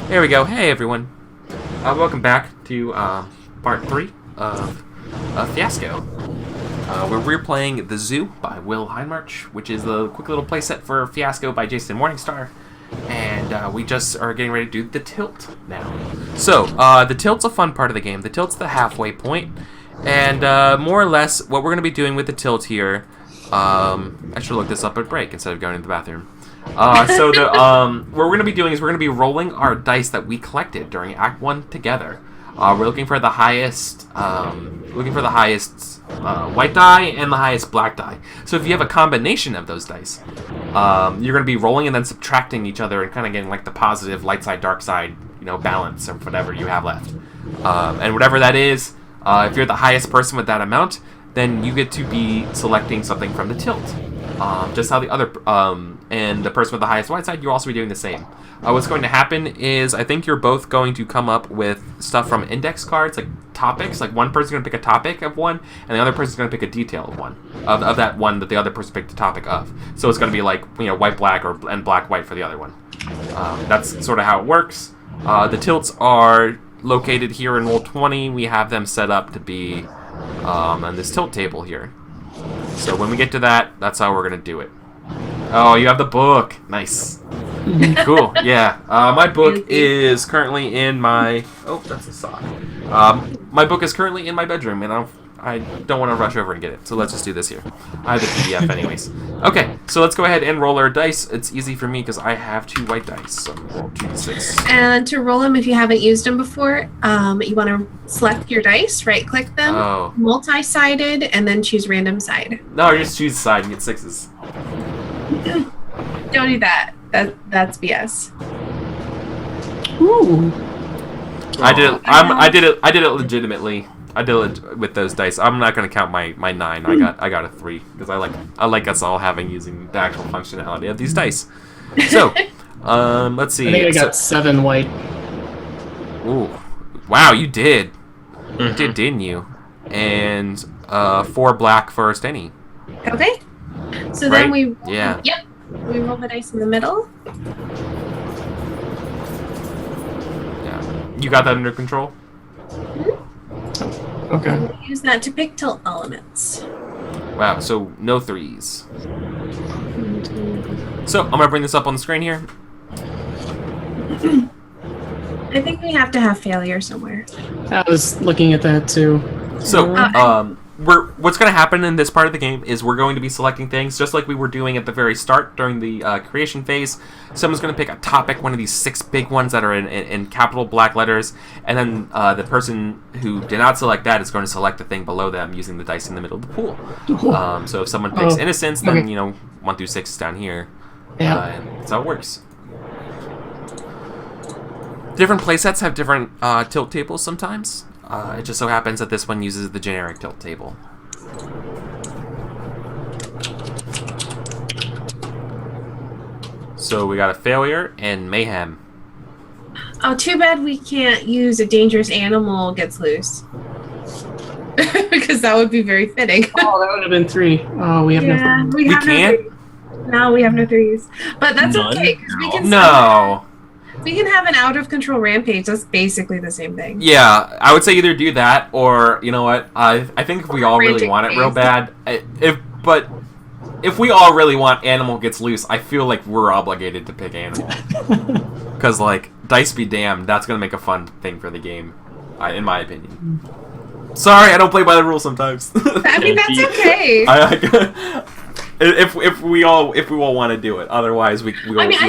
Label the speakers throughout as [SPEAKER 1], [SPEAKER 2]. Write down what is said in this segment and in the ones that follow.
[SPEAKER 1] There we go. Hey, everyone. Welcome back to part 3 of Fiasco, where we're playing The Zoo by Will Hindmarch, which is the quick little playset for Fiasco by Jason Morningstar. And we just are getting ready to do the tilt now. So, the tilt's a fun part of the game. The tilt's the halfway point. And more or less, what we're going to be doing with the tilt here... I should look this up at break instead of going to the bathroom. So what we're going to be doing is we're going to be rolling our dice that we collected during Act 1 together. We're looking for the highest, white die and the highest black die. So if you have a combination of those dice, you're going to be rolling and then subtracting each other and kind of getting like the positive light side, dark side, balance or whatever you have left. And whatever that is, if you're the highest person with that amount, then you get to be selecting something from the tilt. Just how the other, and the person with the highest white side, you'll also be doing the same. What's going to happen is, I think you're both going to come up with stuff from index cards, like topics. Like one person's going to pick a topic of one, and the other person's going to pick a detail of one, of that one that the other person picked the topic of. So it's going to be like, white, black, and black, white for the other one. That's sort of how it works. The tilts are located here in Roll20. We have them set up to be on this tilt table here. So when we get to that, that's how we're going to do it. Oh, you have the book. Nice. Cool. Yeah. My book is currently in my... Oh, that's a sock. My book is currently in my bedroom, and I don't want to rush over and get it. So let's just do this here. I have the PDF anyways. Okay, so let's go ahead and roll our dice. It's easy for me because I have 2 white dice. So roll 2d6.
[SPEAKER 2] And to roll them, if you haven't used them before, you want to select your dice, right-click them, multi-sided, and then choose random side.
[SPEAKER 1] No, just choose a side and get 6s.
[SPEAKER 2] Don't do that. That's BS.
[SPEAKER 3] Ooh.
[SPEAKER 1] I did it legitimately. I did it with those dice. I'm not going to count my 9. I got a 3 because I like us all using the actual functionality of these dice. So, let's see.
[SPEAKER 3] I think I got 7 white.
[SPEAKER 1] Ooh, wow, you did. You did, didn't you? And 4 black first any.
[SPEAKER 2] Okay. So then we
[SPEAKER 1] yeah.
[SPEAKER 2] Yep. We roll the dice in the middle.
[SPEAKER 1] Yeah. You got that under control?
[SPEAKER 3] Okay.
[SPEAKER 2] We'll use that to pick tilt elements.
[SPEAKER 1] Wow, so no 3s. So, I'm going to bring this up on the screen here.
[SPEAKER 2] I think we have to have failure somewhere.
[SPEAKER 3] I was looking at that too.
[SPEAKER 1] So, what's going to happen in this part of the game is we're going to be selecting things just like we were doing at the very start during the creation phase. Someone's going to pick a topic, one of these 6 big ones that are in capital black letters, and then the person who did not select that is going to select the thing below them using the dice in the middle of the pool. So if someone picks innocence, then 1 through 6 is down here.
[SPEAKER 3] Yeah.
[SPEAKER 1] And that's how it works. Different playsets have different tilt tables sometimes. It just so happens that this one uses the generic tilt table. So we got a failure and mayhem.
[SPEAKER 2] Oh, too bad we can't use a dangerous animal gets loose. Because that would be very fitting.
[SPEAKER 3] Oh, that would have been 3. Oh, we have no 3.
[SPEAKER 1] We can't?
[SPEAKER 2] No, we have no 3s. But that's okay, because we can...
[SPEAKER 1] No!
[SPEAKER 2] We can have an out-of-control rampage. That's basically the same thing.
[SPEAKER 1] Yeah, I would say either do that or, you know what, I think if we all really want it real bad, if we all really want Animal Gets Loose, I feel like we're obligated to pick Animal. Because, dice be damned, that's going to make a fun thing for the game, in my opinion. Sorry, I don't play by the rules sometimes.
[SPEAKER 2] I mean, that's okay.
[SPEAKER 1] If we all want to do it, otherwise we'll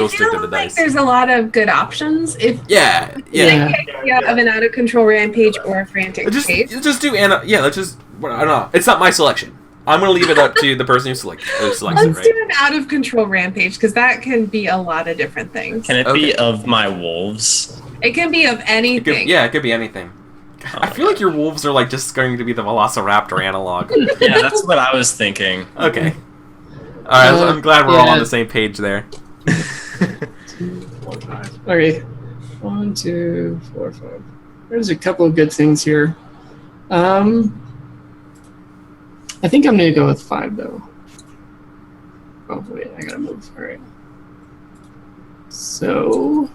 [SPEAKER 1] stick to the dice.
[SPEAKER 2] There's a lot of good options. If
[SPEAKER 1] yeah.
[SPEAKER 2] of an out of control rampage or a frantic chase.
[SPEAKER 1] Just do Anna. Yeah, let's just. I don't know. It's not my selection. I'm gonna leave it up to the person who selects
[SPEAKER 2] Let's
[SPEAKER 1] it. Right?
[SPEAKER 2] do an out of control rampage because that can be a lot of different things.
[SPEAKER 4] Can it be of my wolves?
[SPEAKER 2] It can be of anything.
[SPEAKER 1] It could be anything. I feel like your wolves are just going to be the Velociraptor analog.
[SPEAKER 4] Yeah, that's what I was thinking.
[SPEAKER 1] Okay. Alright, I'm glad we're all on the same page there.
[SPEAKER 3] 2, 4, 5. Okay. 1, 2, 4, 5. There's a couple of good things here. I think I'm gonna go with 5 though. Oh wait, I gotta move. Alright. So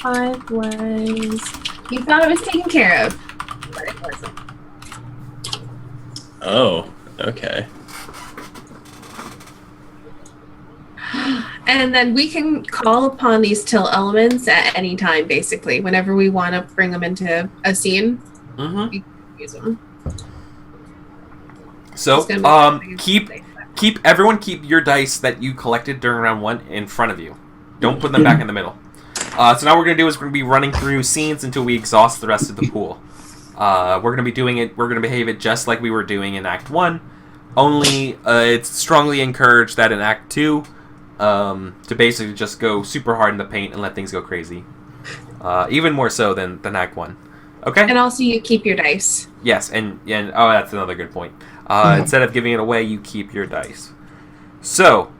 [SPEAKER 2] 5 was... You thought it was taken care of, but it wasn't.
[SPEAKER 4] Oh, okay.
[SPEAKER 2] And then we can call upon these till elements at any time, basically. Whenever we want to bring them into a scene, we can use them.
[SPEAKER 1] So, everyone keep your dice that you collected during round 1 in front of you. Don't put them back in the middle. So now what we're going to do is we're going to be running through scenes until we exhaust the rest of the pool. We're going to be doing it, we're going to behave it just like we were doing in Act 1. Only, it's strongly encouraged that in Act 2, to basically just go super hard in the paint and let things go crazy. Even more so than Act 1. Okay?
[SPEAKER 2] And also you keep your dice.
[SPEAKER 1] Yes, and oh, that's another good point. Instead of giving it away, you keep your dice. So,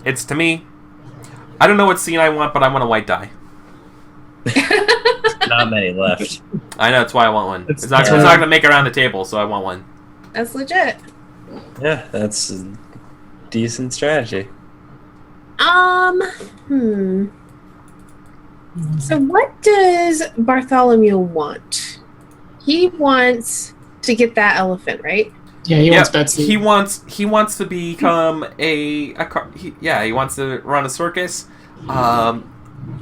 [SPEAKER 1] it's to me. I don't know what scene I want, but I want a white die.
[SPEAKER 4] Not many left.
[SPEAKER 1] I know, that's why I want one. It's not going to make it around the table, so I want one.
[SPEAKER 2] That's legit.
[SPEAKER 4] Yeah, that's a decent strategy.
[SPEAKER 2] So what does Bartholomew want? He wants to get that elephant, right?
[SPEAKER 3] Yeah, he wants Betsy.
[SPEAKER 1] He wants to become he wants to run a circus.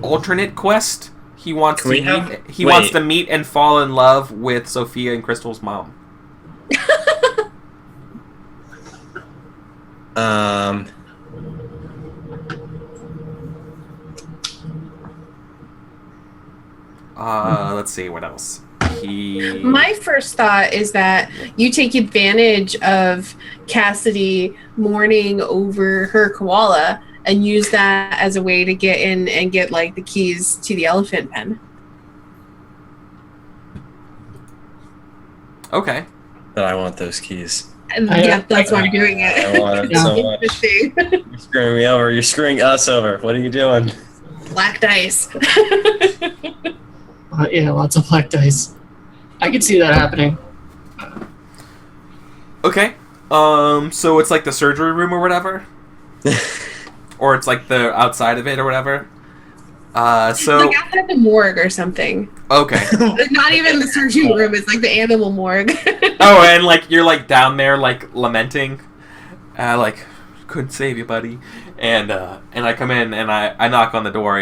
[SPEAKER 1] Alternate quest. He wants to meet and fall in love with Sophia and Crystal's mom. Let's see what else.
[SPEAKER 2] My first thought is that you take advantage of Cassidy mourning over her koala and use that as a way to get in and get like the keys to the elephant pen.
[SPEAKER 4] Okay. But I want those keys.
[SPEAKER 2] That's why I'm doing it.
[SPEAKER 4] I want it so much. You're screwing me over. You're screwing us over. What are you doing?
[SPEAKER 2] Black dice.
[SPEAKER 3] Yeah, lots of black dice. I could see that happening.
[SPEAKER 1] Okay. So it's like the surgery room or whatever? Or it's like the outside of it or whatever? So
[SPEAKER 2] like outside the morgue or something.
[SPEAKER 1] Okay.
[SPEAKER 2] Not even the surgery room, it's like the animal morgue.
[SPEAKER 1] Oh, and like you're like down there like lamenting. Like, couldn't save you, buddy. And I come in and I knock on the door,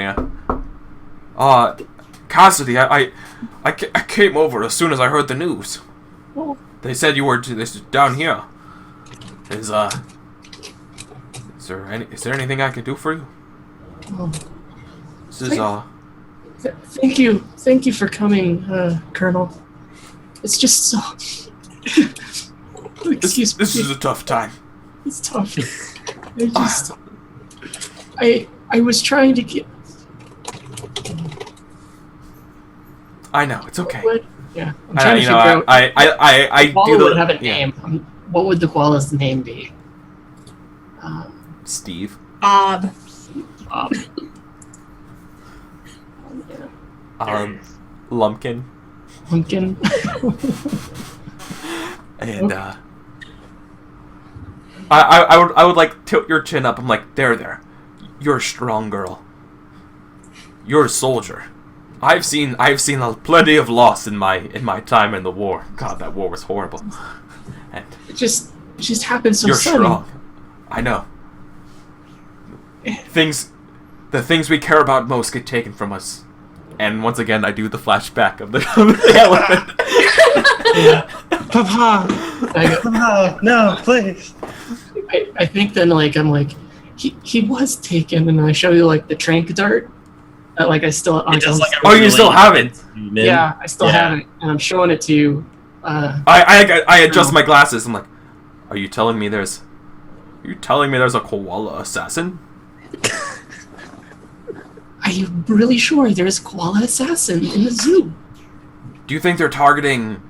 [SPEAKER 1] Cassidy, I came over as soon as I heard the news.
[SPEAKER 3] Oh.
[SPEAKER 1] They said you were down here. Is there anything I can do for you?
[SPEAKER 3] Oh.
[SPEAKER 1] This is
[SPEAKER 3] Thank you for coming, Colonel. It's just so. Excuse me.
[SPEAKER 1] This is a tough time.
[SPEAKER 3] It's tough. I was trying to get.
[SPEAKER 1] I know, it's okay.
[SPEAKER 3] Yeah, I'm trying to figure out.
[SPEAKER 1] I
[SPEAKER 3] koala
[SPEAKER 1] do the.
[SPEAKER 3] would have a name. What would the koala's name be?
[SPEAKER 1] Steve.
[SPEAKER 2] Bob.
[SPEAKER 1] Lumpkin.
[SPEAKER 3] Lumpkin.
[SPEAKER 1] And I would like tilt your chin up. I'm like, there. You're a strong girl. You're a soldier. I've seen plenty of loss in my time in the war. God, that war was horrible. And
[SPEAKER 3] it just happened so
[SPEAKER 1] you're
[SPEAKER 3] sudden.
[SPEAKER 1] strong. I know. The things we care about most get taken from us. And once again, I do the flashback of the elephant.
[SPEAKER 3] Yeah. Papa,
[SPEAKER 4] no, please.
[SPEAKER 3] I think then I'm like, he was taken, and I show you like the trank dart. Like I still.
[SPEAKER 1] You still have it?
[SPEAKER 3] Yeah, I still have it, and I'm showing it to you.
[SPEAKER 1] I adjust my glasses. I'm like, are you telling me there's a koala assassin?
[SPEAKER 3] Are you really sure there's a koala assassin in the zoo?
[SPEAKER 1] Do you think they're targeting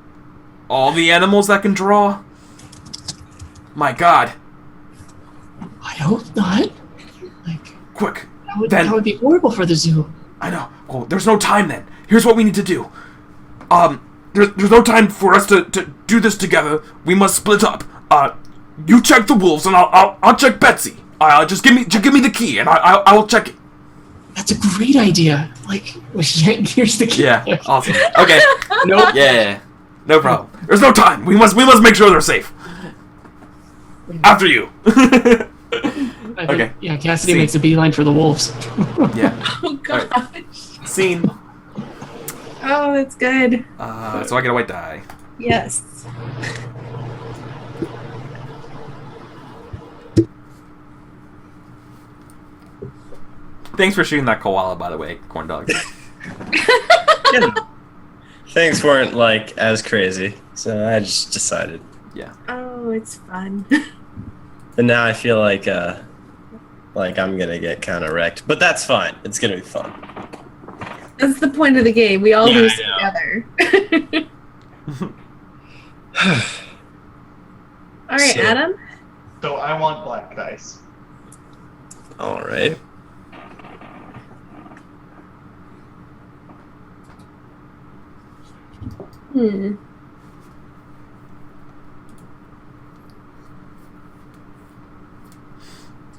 [SPEAKER 1] all the animals that can draw? My God.
[SPEAKER 3] I hope not.
[SPEAKER 1] Quick.
[SPEAKER 3] That would be horrible for the zoo.
[SPEAKER 1] I know. Well, there's no time then. Here's what we need to do. There's no time for us to do this together. We must split up. You check the wolves and I'll check Betsy. Just give me the key and I will check it.
[SPEAKER 3] That's a great idea. Like, here's the key.
[SPEAKER 1] Yeah, awesome. Okay.
[SPEAKER 3] Nope.
[SPEAKER 1] Yeah, no problem. There's no time. We must make sure they're safe. After you.
[SPEAKER 3] I think,
[SPEAKER 1] Okay.
[SPEAKER 3] Yeah, Cassidy
[SPEAKER 1] See.
[SPEAKER 3] makes a beeline for the wolves.
[SPEAKER 1] Yeah.
[SPEAKER 2] Oh gosh.
[SPEAKER 1] Scene.
[SPEAKER 2] Oh, that's good.
[SPEAKER 1] So I get a white die.
[SPEAKER 2] Yes.
[SPEAKER 1] Thanks for shooting that koala, by the way, corn dog.
[SPEAKER 4] Things weren't like as crazy, so I just decided.
[SPEAKER 1] Yeah.
[SPEAKER 2] Oh, it's fun.
[SPEAKER 4] But now I feel like I'm gonna get kind of wrecked. But that's fine. It's gonna be fun.
[SPEAKER 2] That's the point of the game. We all
[SPEAKER 4] Yeah,
[SPEAKER 2] lose
[SPEAKER 4] I
[SPEAKER 2] together. All right,
[SPEAKER 4] So-
[SPEAKER 2] Adam.
[SPEAKER 5] So I want black dice.
[SPEAKER 4] All right.
[SPEAKER 2] Hmm.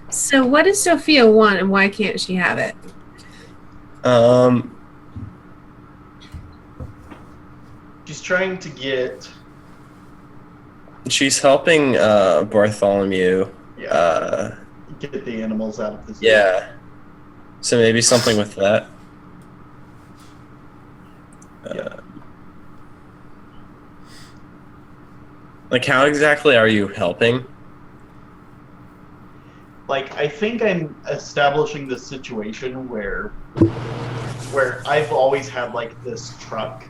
[SPEAKER 2] So what does Sophia want and why can't she have it?
[SPEAKER 5] She's trying to get
[SPEAKER 4] She's helping Bartholomew.
[SPEAKER 5] get the animals out of the zoo.
[SPEAKER 4] Yeah. So maybe something with that. Like, how exactly are you helping?
[SPEAKER 5] Like, I think I'm establishing this situation where I've always had like this truck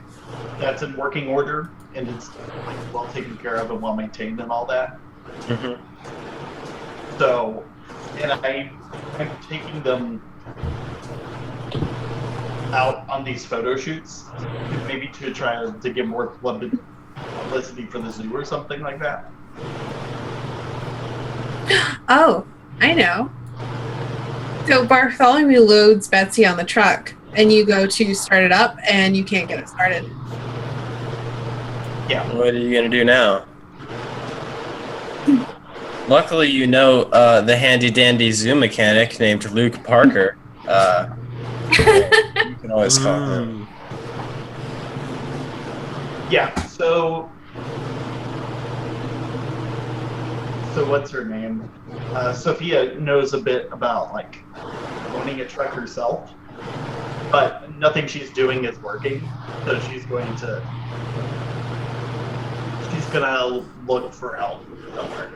[SPEAKER 5] that's in working order and it's like well taken care of and well maintained and all that.
[SPEAKER 4] Mm-hmm.
[SPEAKER 5] So, and I'm taking them out on these photo shoots, maybe to try to get more publicity for the zoo or something like that.
[SPEAKER 2] Oh, I know. So Bartholomew loads Betsy on the truck, and you go to start it up, and you can't get it started.
[SPEAKER 5] Yeah.
[SPEAKER 4] What are you gonna do now? Luckily, you know the handy-dandy zoo mechanic named Luke Parker. You can always call him.
[SPEAKER 5] Yeah, so what's her name? Sophia knows a bit about like owning a truck herself, but nothing she's doing is working. So she's gonna look for help somewhere.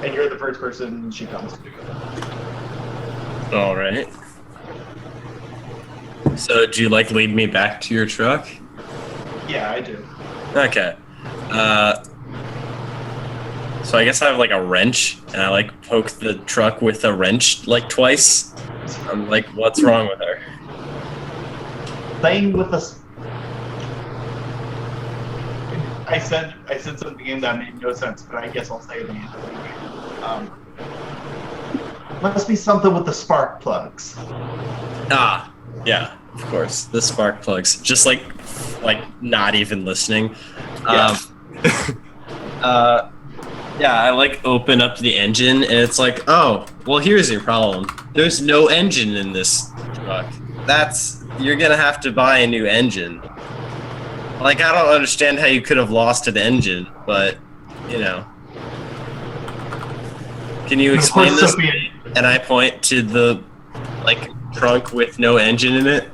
[SPEAKER 5] And you're the first person she comes to.
[SPEAKER 4] All right. So, do you like lead me back to your truck?
[SPEAKER 5] Yeah, I do.
[SPEAKER 4] Okay. So I guess I have like a wrench, and I like poke the truck with a wrench like twice. I'm like, what's wrong with her?
[SPEAKER 5] Playing with us. I said something in that made no sense, but I guess I'll say it again. Must be something with the spark plugs.
[SPEAKER 4] Ah, yeah, of course. The spark plugs. Just like not even listening.
[SPEAKER 5] Yeah.
[SPEAKER 4] Yeah, I like open up the engine and it's like, oh, well, here's your problem. There's no engine in this truck. You're gonna have to buy a new engine. Like, I don't understand how you could have lost an engine, but, you know. Can you explain this? And I point to the, like, trunk with no engine in it.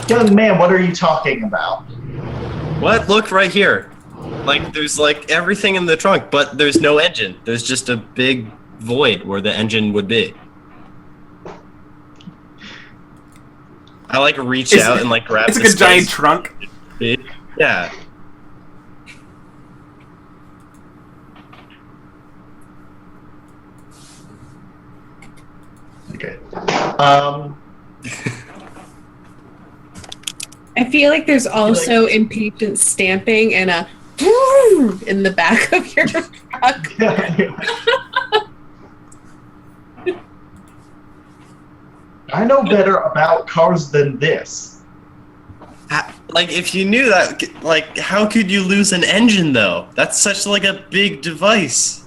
[SPEAKER 5] Young man, what are you talking about?
[SPEAKER 4] What? Look right here. Like, there's like everything in the trunk, but there's no engine. There's just a big void where the engine would be. I like reach out and like grab.
[SPEAKER 1] It's like a giant trunk.
[SPEAKER 4] Yeah.
[SPEAKER 5] Okay.
[SPEAKER 2] I feel like there's also impatient stamping and a in the back of your truck.
[SPEAKER 5] I know better about cars than this.
[SPEAKER 4] Like, if you knew that, like, how could you lose an engine, though? That's such, like, a big device.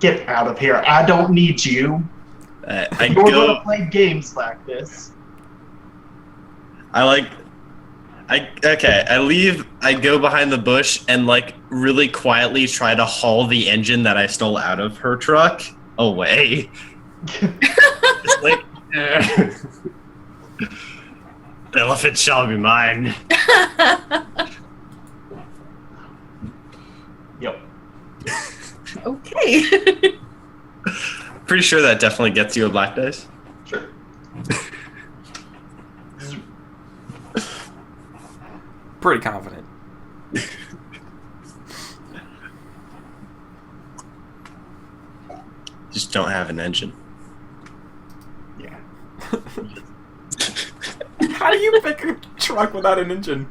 [SPEAKER 5] Get out of here. I don't need you.
[SPEAKER 4] I
[SPEAKER 5] You're
[SPEAKER 4] go...
[SPEAKER 5] gonna play games like this.
[SPEAKER 4] I leave, I go behind the bush and, like, really quietly try to haul the engine that I stole out of her truck away. Just like, the elephant shall be mine.
[SPEAKER 5] Yep.
[SPEAKER 2] Okay.
[SPEAKER 4] Pretty sure that definitely gets you a black dice.
[SPEAKER 5] Sure.
[SPEAKER 1] Pretty confident.
[SPEAKER 4] Just don't have an engine.
[SPEAKER 5] Yeah.
[SPEAKER 1] How do you pick a truck without an engine?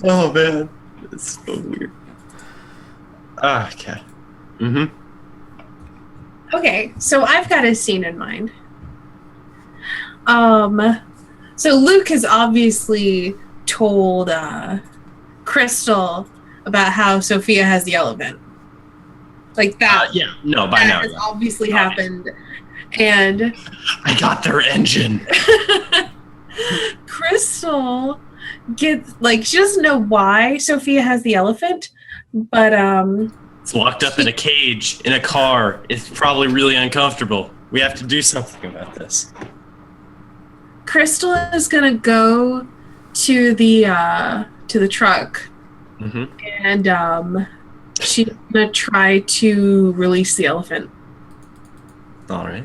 [SPEAKER 4] Oh man, it's so weird. Okay. Mm-hmm.
[SPEAKER 2] Okay, so I've got a scene in mind. So Luke has obviously told Crystal about how Sophia has the elephant. Like that.
[SPEAKER 4] Yeah. No, by
[SPEAKER 2] that
[SPEAKER 4] now.
[SPEAKER 2] has
[SPEAKER 4] Yeah.
[SPEAKER 2] obviously happened. And
[SPEAKER 4] I got their engine.
[SPEAKER 2] Crystal gets like she doesn't know why Sophia has the elephant, but
[SPEAKER 4] It's locked up in a cage in a car. It's probably really uncomfortable. We have to do something about this.
[SPEAKER 2] Crystal is gonna go to the truck, and she's gonna try to release the elephant.
[SPEAKER 4] All right.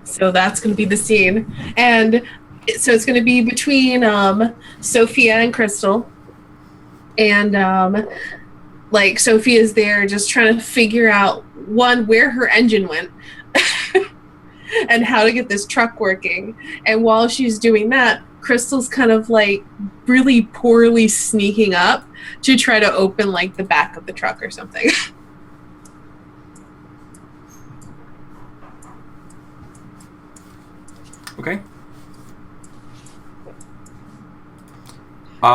[SPEAKER 2] So that's gonna be the scene, and so it's gonna be between Sophia and Crystal, and like Sophia's there just trying to figure out where her engine went. And how to get this truck working. And while she's doing that, Crystal's kind of like really poorly sneaking up to try to open like the back of the truck or something.
[SPEAKER 1] Okay.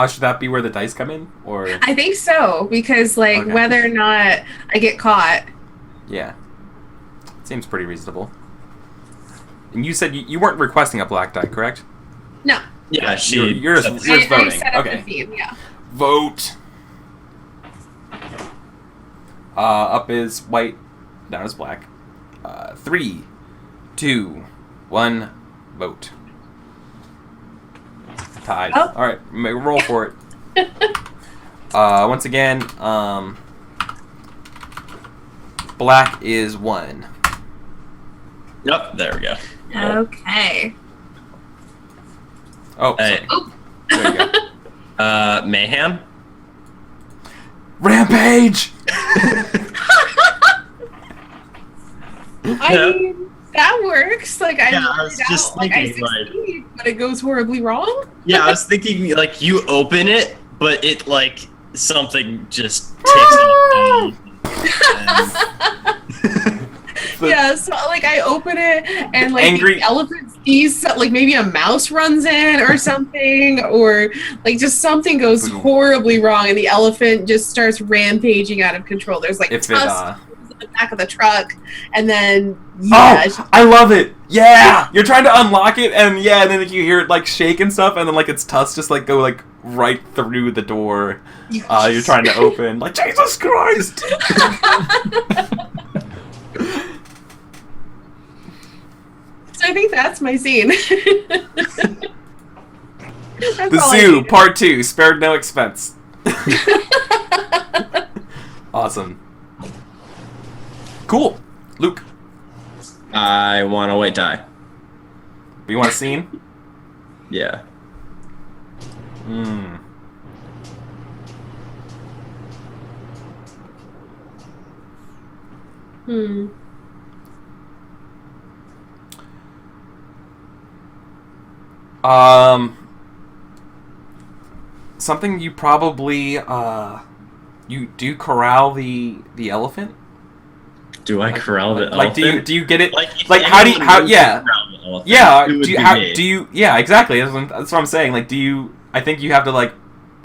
[SPEAKER 1] Should that be where the dice come in, or?
[SPEAKER 2] I think so, because like
[SPEAKER 1] Okay.
[SPEAKER 2] whether or not I get caught.
[SPEAKER 1] Yeah. Seems pretty reasonable. And you said you weren't requesting a black die, correct?
[SPEAKER 2] No.
[SPEAKER 4] Yeah,
[SPEAKER 1] You're just
[SPEAKER 2] I
[SPEAKER 1] voting.
[SPEAKER 2] set up
[SPEAKER 1] Okay.
[SPEAKER 2] the theme, yeah.
[SPEAKER 1] Vote. Up is white, down is black. 3, 2, 1, vote. Tied.
[SPEAKER 2] Oh.
[SPEAKER 1] All right, roll for it. Once again, black is 1.
[SPEAKER 4] Yep, there we go.
[SPEAKER 2] Okay.
[SPEAKER 1] Oh,
[SPEAKER 4] Hey.
[SPEAKER 2] Oh.
[SPEAKER 1] there you go.
[SPEAKER 4] Mayhem?
[SPEAKER 1] Rampage.
[SPEAKER 2] I mean, that works. Like I
[SPEAKER 4] was
[SPEAKER 2] started
[SPEAKER 4] just
[SPEAKER 2] out, like I
[SPEAKER 4] thinking, like-
[SPEAKER 2] succeed, but it goes horribly wrong.
[SPEAKER 4] Yeah, I was thinking, like, you open it, but it, like, something just takes off.
[SPEAKER 2] Yeah, so like I open it and like
[SPEAKER 1] angry-
[SPEAKER 2] the elephant sees like maybe a mouse runs in or something, or like just something goes horribly wrong and the elephant just starts rampaging out of control. There's like
[SPEAKER 1] If it,
[SPEAKER 2] tusks in the back of the truck, and then yeah,
[SPEAKER 1] oh, I love it. Yeah, you're trying to unlock it, and yeah, and then you hear it like shake and stuff, and then like its tusks just like go like right through the door. You're trying to open, like Jesus Christ.
[SPEAKER 2] So I think that's my scene.
[SPEAKER 1] The Zoo, Part 2, spared no expense. Awesome. Cool. Luke,
[SPEAKER 4] I want a white die.
[SPEAKER 1] you want a scene?
[SPEAKER 4] Yeah.
[SPEAKER 1] Hmm. Something you probably you do corral the elephant.
[SPEAKER 4] Do I corral the
[SPEAKER 1] Like,
[SPEAKER 4] elephant?
[SPEAKER 1] do you get it?
[SPEAKER 4] If
[SPEAKER 1] Like, how do you,
[SPEAKER 4] anyone
[SPEAKER 1] how,
[SPEAKER 4] moved
[SPEAKER 1] yeah.
[SPEAKER 4] around the elephant,
[SPEAKER 1] Yeah,
[SPEAKER 4] it would
[SPEAKER 1] do you,
[SPEAKER 4] be
[SPEAKER 1] how,
[SPEAKER 4] me.
[SPEAKER 1] do you, yeah, exactly, that's what I'm saying, like, I think you have to, like,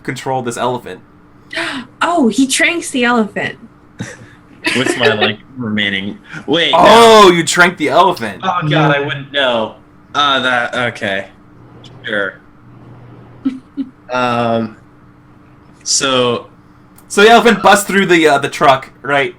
[SPEAKER 1] control this elephant.
[SPEAKER 2] Oh, he tranks the elephant.
[SPEAKER 4] With my, like, remaining... Wait, no.
[SPEAKER 1] Oh, you trank the elephant.
[SPEAKER 4] Oh, God, I wouldn't know. Okay. Sure. So
[SPEAKER 1] the elephant busts through the truck, right?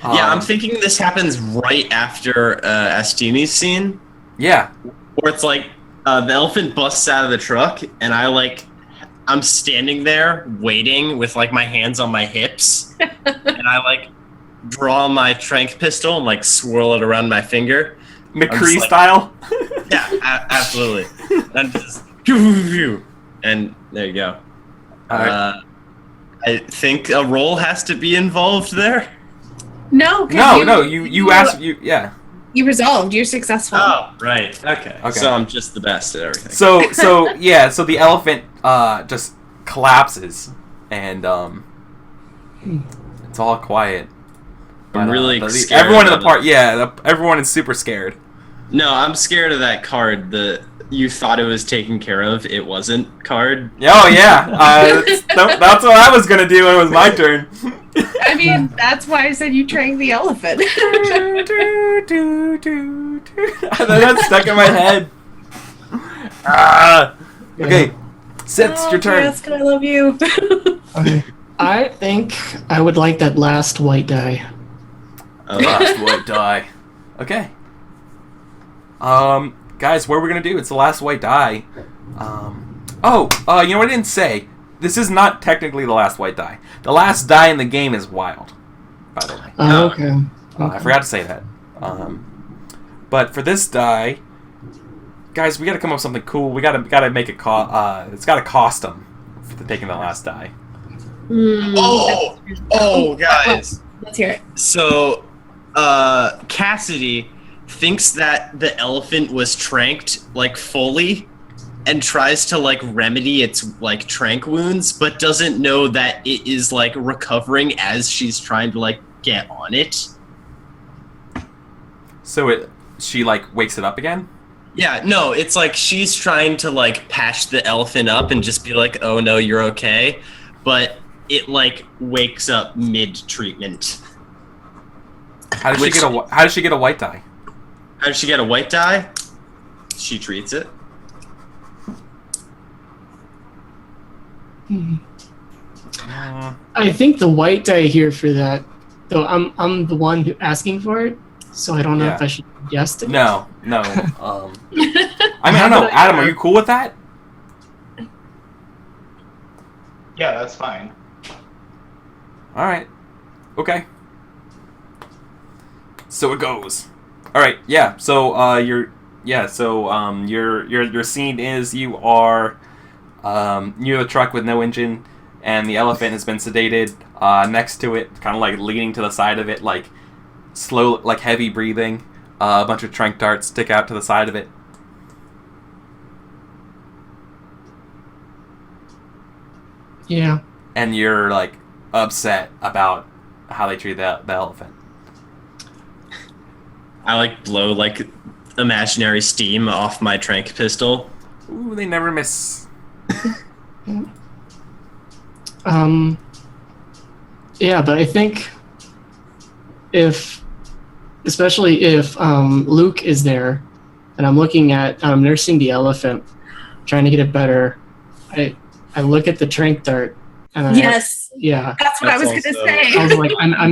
[SPEAKER 4] yeah, I'm thinking this happens right after Astini's scene,
[SPEAKER 1] Yeah.
[SPEAKER 4] where it's like the elephant busts out of the truck, and I'm standing there waiting with like my hands on my hips, and I like draw my trank pistol and like swirl it around my finger.
[SPEAKER 1] McCree
[SPEAKER 4] like-
[SPEAKER 1] style.
[SPEAKER 4] Yeah, absolutely. And just phew, and there you go.
[SPEAKER 1] Alright.
[SPEAKER 4] I think a roll has to be involved there.
[SPEAKER 2] No, 'cause
[SPEAKER 1] you asked, yeah.
[SPEAKER 2] You resolved. You're successful.
[SPEAKER 4] Oh, right. Okay.
[SPEAKER 1] Okay.
[SPEAKER 4] So I'm just the best at everything.
[SPEAKER 1] So the elephant just collapses, and it's all quiet.
[SPEAKER 4] I'm
[SPEAKER 1] But,
[SPEAKER 4] really
[SPEAKER 1] but
[SPEAKER 4] scared.
[SPEAKER 1] everyone in the
[SPEAKER 4] of
[SPEAKER 1] park, everyone is super scared.
[SPEAKER 4] No, I'm scared of that card. You thought it was taken care of. It wasn't card.
[SPEAKER 1] Oh yeah, that's what I was gonna do when it was my turn.
[SPEAKER 2] I mean, that's why I said you trank the elephant.
[SPEAKER 1] That's stuck in my head. Okay, Sits, your turn.
[SPEAKER 2] Fiasco, I love you.
[SPEAKER 3] Okay. I think I would like that last white die.
[SPEAKER 1] Last white die. Okay. Guys, what are we gonna do? It's the last white die. You know what I didn't say? This is not technically the last white die. The last die in the game is wild, by the way.
[SPEAKER 3] Okay.
[SPEAKER 1] I forgot to say that. But for this die, guys, we gotta come up with something cool. We gotta make it it's gotta cost them for taking the last die.
[SPEAKER 4] Oh, guys.
[SPEAKER 2] Let's hear it.
[SPEAKER 4] So, Cassidy thinks that the elephant was tranked, like, fully, and tries to, like, remedy its, like, trank wounds, but doesn't know that it is, like, recovering as she's trying to, like, get on it.
[SPEAKER 1] So she, like, wakes it up again?
[SPEAKER 4] Yeah, no, it's like she's trying to, like, patch the elephant up and just be like, oh, no, you're okay. But it, like, wakes up mid-treatment.
[SPEAKER 1] How did she get a white die?
[SPEAKER 4] How did she get a white die? She treats it.
[SPEAKER 3] I think the white die here for that, though I'm the one who asking for it, so I don't know if I should guess it.
[SPEAKER 1] No. I mean, I don't know. Adam, are you cool with that?
[SPEAKER 5] Yeah, that's fine.
[SPEAKER 1] All right. Okay. So it goes. All right. Yeah. So your scene is you are near the truck with no engine, and the elephant has been sedated. Next to it, kind of like leaning to the side of it, like slow, like heavy breathing. A bunch of trank darts stick out to the side of it.
[SPEAKER 3] Yeah.
[SPEAKER 1] And you're like upset about how they treat the elephant.
[SPEAKER 4] I like blow like imaginary steam off my trank pistol.
[SPEAKER 1] Ooh, they never miss.
[SPEAKER 3] Yeah, but I think especially if Luke is there and I'm looking at nursing the elephant, trying to get it better, I look at the trank dart and
[SPEAKER 2] Yes.
[SPEAKER 3] Yeah.
[SPEAKER 2] That's what I was gonna say.
[SPEAKER 3] I was like, I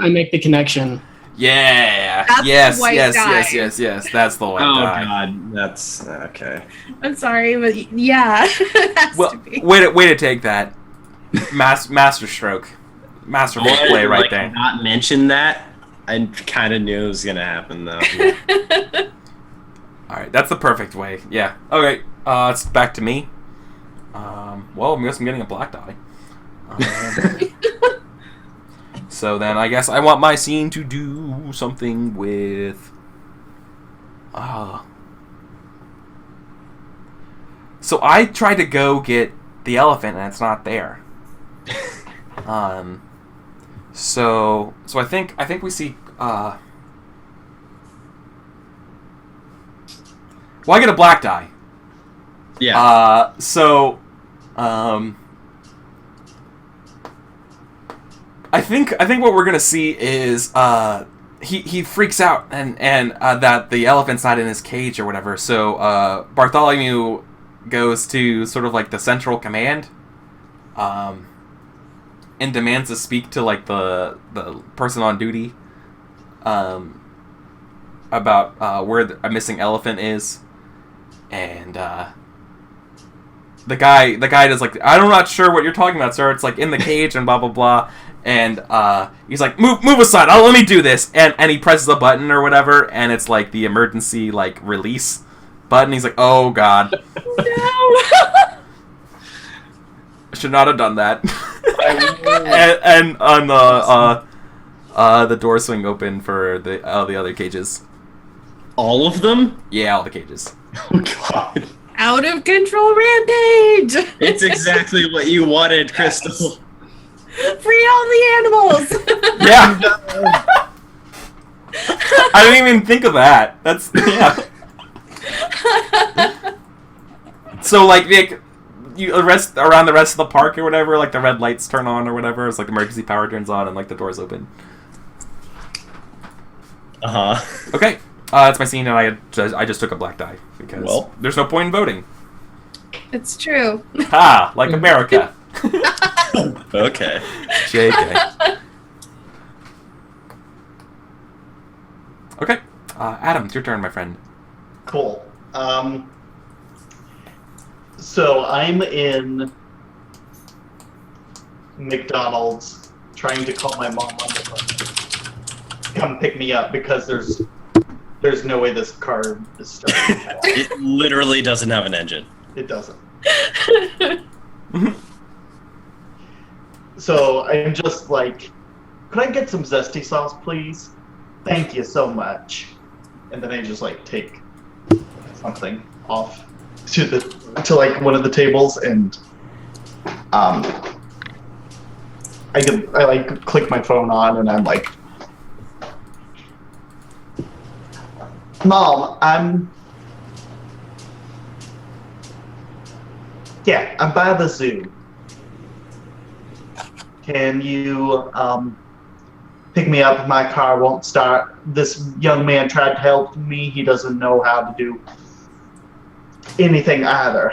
[SPEAKER 3] make the connection.
[SPEAKER 1] Yeah.
[SPEAKER 2] That's
[SPEAKER 1] yes.
[SPEAKER 2] the white
[SPEAKER 1] Yes.
[SPEAKER 2] die.
[SPEAKER 1] Yes. Yes. Yes. That's the white die.
[SPEAKER 4] God, that's okay.
[SPEAKER 2] I'm sorry, but yeah. It has
[SPEAKER 1] Well,
[SPEAKER 2] to be.
[SPEAKER 1] way to take that. Master stroke. Masterful play right
[SPEAKER 4] like,
[SPEAKER 1] there.
[SPEAKER 4] Not mention that. I kind of knew it was gonna happen though.
[SPEAKER 1] All right, that's the perfect way. Yeah. Okay. It's back to me. Well, I guess I'm getting a black die. So then I guess I want my scene to do something with... So I tried to go get the elephant and it's not there. So I think we see Well, I get a black die.
[SPEAKER 4] Yeah.
[SPEAKER 1] I think what we're gonna see is he freaks out and that the elephant's not in his cage or whatever. So Bartholomew goes to sort of like the central command, and demands to speak to like the person on duty, about where a missing elephant is, and the guy does like, I'm not sure what you're talking about, sir. It's like in the cage and blah blah blah. And he's like, move aside. Let me do this. And he presses a button or whatever, and it's like the emergency like release button. He's like, oh god,
[SPEAKER 2] No.
[SPEAKER 1] I should not have done that. and on the doors swing open for the other cages.
[SPEAKER 4] All of them?
[SPEAKER 1] Yeah, all the cages.
[SPEAKER 4] Oh god.
[SPEAKER 2] Out of control rampage.
[SPEAKER 4] It's exactly what you wanted, Crystal.
[SPEAKER 2] Free all the animals.
[SPEAKER 1] Yeah. I didn't even think of that. That's yeah. So like you arrest around the rest of the park or whatever, like the red lights turn on or whatever. It's like the emergency power turns on and like the doors open. Okay, that's my scene, and I just took a black die because there's no point in voting.
[SPEAKER 2] It's true.
[SPEAKER 1] Ha! Like America.
[SPEAKER 4] Okay.
[SPEAKER 1] JK. Okay, Adam, it's your turn, my friend.
[SPEAKER 5] Cool. So I'm in McDonald's trying to call my mom on the phone to come pick me up because there's no way this car is starting.
[SPEAKER 4] It literally doesn't have an engine.
[SPEAKER 5] It doesn't. So I'm just like, could I get some zesty sauce, please? Thank you so much. And then I just like take something off to like one of the tables, and I like click my phone on, and I'm like, Mom, I'm by the zoo. Can you pick me up? My car won't start. This young man tried to help me. He doesn't know how to do anything either.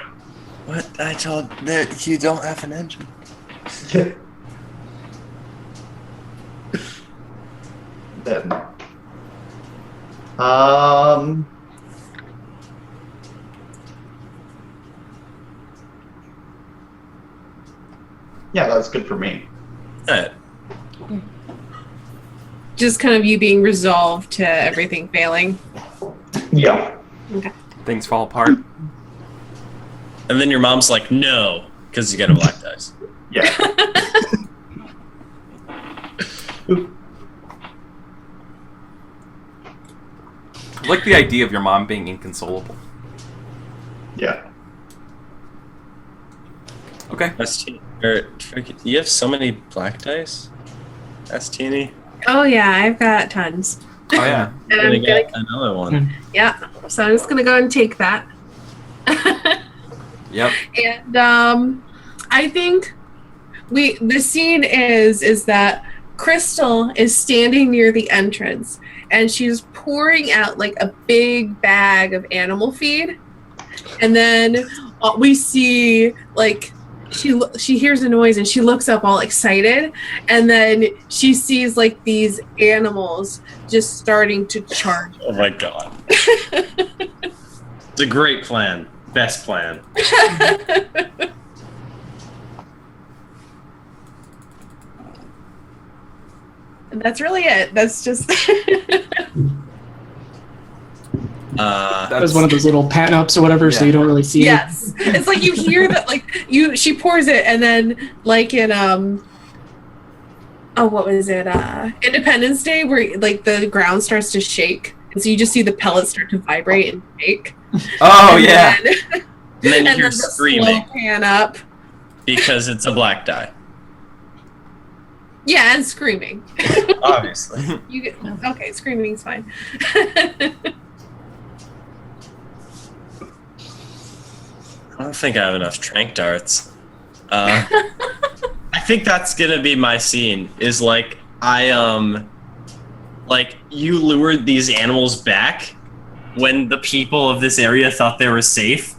[SPEAKER 4] What? I told that you don't have an engine.
[SPEAKER 5] Then, yeah, that's good for me.
[SPEAKER 4] Alright.
[SPEAKER 2] Just kind of you being resolved to everything failing.
[SPEAKER 5] Yeah.
[SPEAKER 2] Okay.
[SPEAKER 1] Things fall apart.
[SPEAKER 4] And then your mom's like, no, because you got a black dice.
[SPEAKER 5] Yeah.
[SPEAKER 1] I like the idea of your mom being inconsolable.
[SPEAKER 5] Yeah.
[SPEAKER 1] Okay.
[SPEAKER 4] You have so many black dice? Astini?
[SPEAKER 2] Oh yeah, I've got tons.
[SPEAKER 1] Oh yeah.
[SPEAKER 2] And
[SPEAKER 4] I'm
[SPEAKER 2] I'm
[SPEAKER 4] gonna
[SPEAKER 2] gonna,
[SPEAKER 4] get another one.
[SPEAKER 2] yeah. So I'm just gonna go and take that.
[SPEAKER 1] Yep.
[SPEAKER 2] And I think the scene is that Crystal is standing near the entrance, and she's pouring out like a big bag of animal feed, and then we see like she hears a noise and she looks up all excited, and then she sees like these animals just starting to charge.
[SPEAKER 4] Oh my god. It's a great plan. Best plan.
[SPEAKER 2] And that's really it. That's just
[SPEAKER 3] That was one of those little pan ups or whatever, so you don't really see it.
[SPEAKER 2] yes. It's like you hear that like she pours it, and then like in what was it? Independence Day, where like the ground starts to shake, and so you just see the pellets start to vibrate and shake.
[SPEAKER 1] Oh
[SPEAKER 2] And
[SPEAKER 1] yeah.
[SPEAKER 4] And then you hear
[SPEAKER 2] the
[SPEAKER 4] screaming
[SPEAKER 2] slow pan up.
[SPEAKER 4] because it's a black die.
[SPEAKER 2] Yeah, and screaming.
[SPEAKER 4] Obviously.
[SPEAKER 2] Okay, screaming's fine.
[SPEAKER 4] I don't think I have enough trank darts. I think that's gonna be my scene. Is like like you lured these animals back when the people of this area thought they were safe,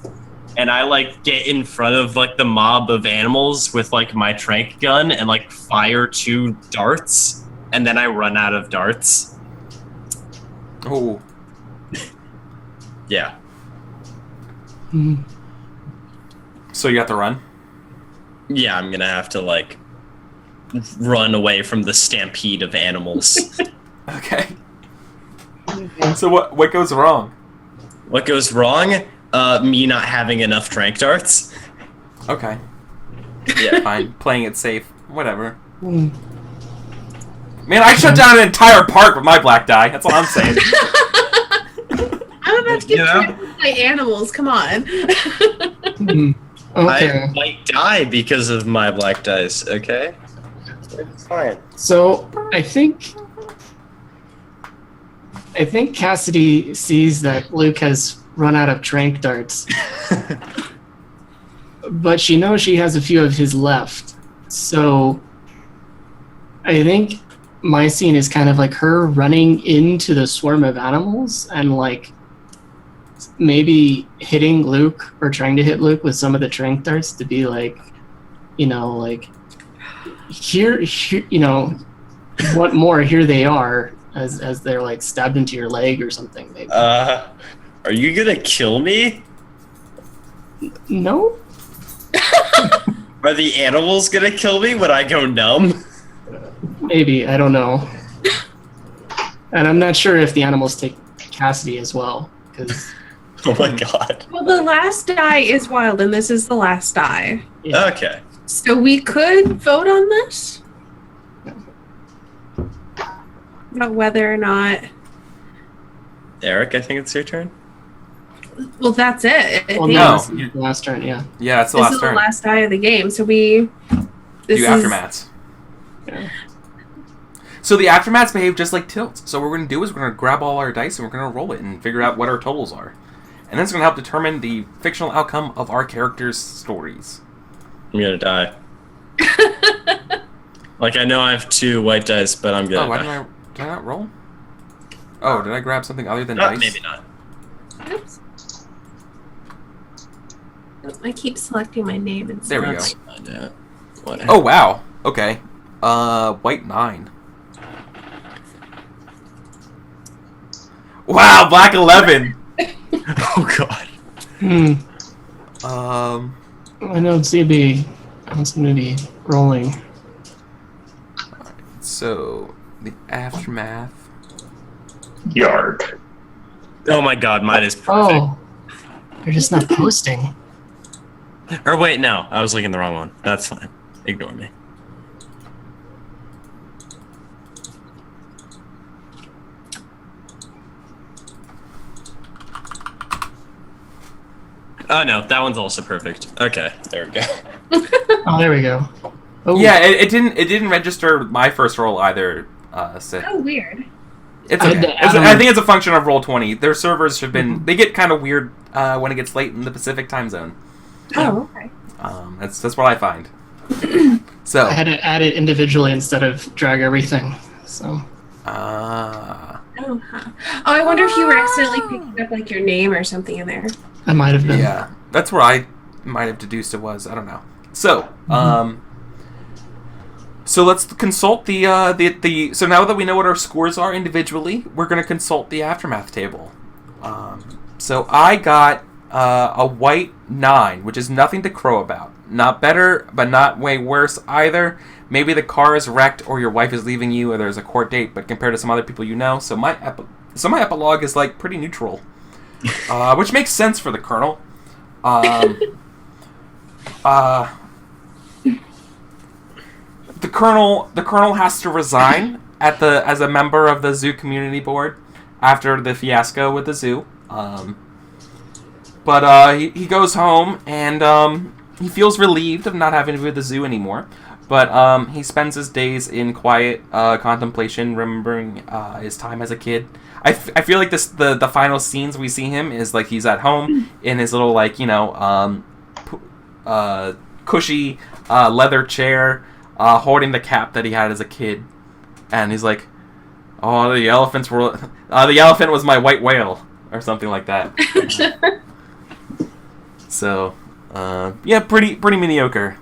[SPEAKER 4] and I like get in front of like the mob of animals with like my trank gun and like fire 2 darts, and then I run out of darts.
[SPEAKER 1] Oh.
[SPEAKER 4] Yeah.
[SPEAKER 3] Mm.
[SPEAKER 1] So you have to run?
[SPEAKER 4] Yeah, I'm gonna have to like run away from the stampede of animals.
[SPEAKER 1] Okay. So what goes wrong?
[SPEAKER 4] What goes wrong? Me not having enough trank darts.
[SPEAKER 1] Okay.
[SPEAKER 4] Yeah.
[SPEAKER 1] Fine. Playing it safe. Whatever.
[SPEAKER 3] Mm.
[SPEAKER 1] Man, I shut down an entire park with my black die. That's all I'm saying.
[SPEAKER 2] I'm about to get trampled by animals. Come on.
[SPEAKER 3] Mm. Okay.
[SPEAKER 4] I might die because of my black dice. Okay. It's fine.
[SPEAKER 3] So I think Cassidy sees that Luke has run out of trank darts, but she knows she has a few of his left. So I think my scene is kind of like her running into the swarm of animals and like maybe hitting Luke or trying to hit Luke with some of the trank darts to be like, like here what more? Here they are. As they're like stabbed into your leg or something, maybe.
[SPEAKER 4] Are you gonna kill me?
[SPEAKER 3] No.
[SPEAKER 4] Are the animals gonna kill me when I go numb?
[SPEAKER 3] Maybe, I don't know. And I'm not sure if the animals take Cassidy as well, because.
[SPEAKER 4] Oh my god.
[SPEAKER 2] Well, the last die is wild, and this is the last die.
[SPEAKER 3] Yeah.
[SPEAKER 4] Okay.
[SPEAKER 2] So we could vote on this? About whether or not.
[SPEAKER 4] Eric, I think it's your turn.
[SPEAKER 2] Well, that's it. I
[SPEAKER 3] Well,
[SPEAKER 2] think
[SPEAKER 3] no,
[SPEAKER 1] No.
[SPEAKER 3] it's the last turn, yeah.
[SPEAKER 1] Yeah, it's the
[SPEAKER 2] this
[SPEAKER 1] last
[SPEAKER 2] is the
[SPEAKER 1] turn.
[SPEAKER 2] last die of the game. So we. This
[SPEAKER 1] Do
[SPEAKER 2] is,
[SPEAKER 1] aftermaths.
[SPEAKER 3] Yeah.
[SPEAKER 1] So the aftermaths behave just like tilts. So what we're going to do is we're going to grab all our dice and we're going to roll it and figure out what our totals are. And that's going to help determine the fictional outcome of our characters' stories.
[SPEAKER 4] I'm gonna die. Like, I know I have 2 white dice, but I'm gonna
[SPEAKER 1] Oh, why
[SPEAKER 4] die.
[SPEAKER 1] did I not roll? Oh, did I grab something other than
[SPEAKER 4] No,
[SPEAKER 1] dice?
[SPEAKER 4] maybe not.
[SPEAKER 2] Oops. I keep selecting my name and
[SPEAKER 1] There we go.
[SPEAKER 4] Find out what
[SPEAKER 1] Oh, wow. Okay. White 9. Wow, black 11.
[SPEAKER 4] Oh god.
[SPEAKER 3] I know CB wants to be rolling.
[SPEAKER 1] So, the aftermath.
[SPEAKER 5] Yarg.
[SPEAKER 4] Oh my god, mine is perfect.
[SPEAKER 3] Oh, you're just not posting.
[SPEAKER 4] Or wait, no, I was looking the wrong one. That's fine. Ignore me. Oh no, that one's also perfect. Okay, there we go.
[SPEAKER 3] Oh, there we go. Oh,
[SPEAKER 1] Yeah, it didn't register my first roll either. So
[SPEAKER 2] Oh, weird.
[SPEAKER 1] it's
[SPEAKER 3] I had
[SPEAKER 1] okay.
[SPEAKER 3] to add
[SPEAKER 1] I
[SPEAKER 3] on-
[SPEAKER 1] think it's a function of Roll20. Their servers have been they get kind of weird when it gets late in the Pacific time zone.
[SPEAKER 2] Oh, okay.
[SPEAKER 1] That's what I find. So
[SPEAKER 3] I had to add it individually instead of drag everything. So
[SPEAKER 2] Oh, huh. Oh, I wonder if you were accidentally picking up like your name or something in there.
[SPEAKER 3] I might have been.
[SPEAKER 1] yeah, that's where I might have deduced it was. I don't know. So so let's consult the so now that we know what our scores are individually, we're going to consult the aftermath table. So I got a white 9, which is nothing to crow about. Not better, but not way worse either. Maybe the car is wrecked, or your wife is leaving you, or there's a court date. But compared to some other people you know, so my epilogue is like pretty neutral, which makes sense for the Colonel. The Colonel has to resign as a member of the zoo community board after the fiasco with the zoo. But he goes home and he feels relieved of not having to be with the zoo anymore. But he spends his days in quiet contemplation, remembering his time as a kid. I feel like the final scenes we see him is like he's at home in his little like cushy leather chair, holding the cap that he had as a kid, and he's like, "Oh, the elephant was my white whale," or something like that. So, yeah, pretty mediocre.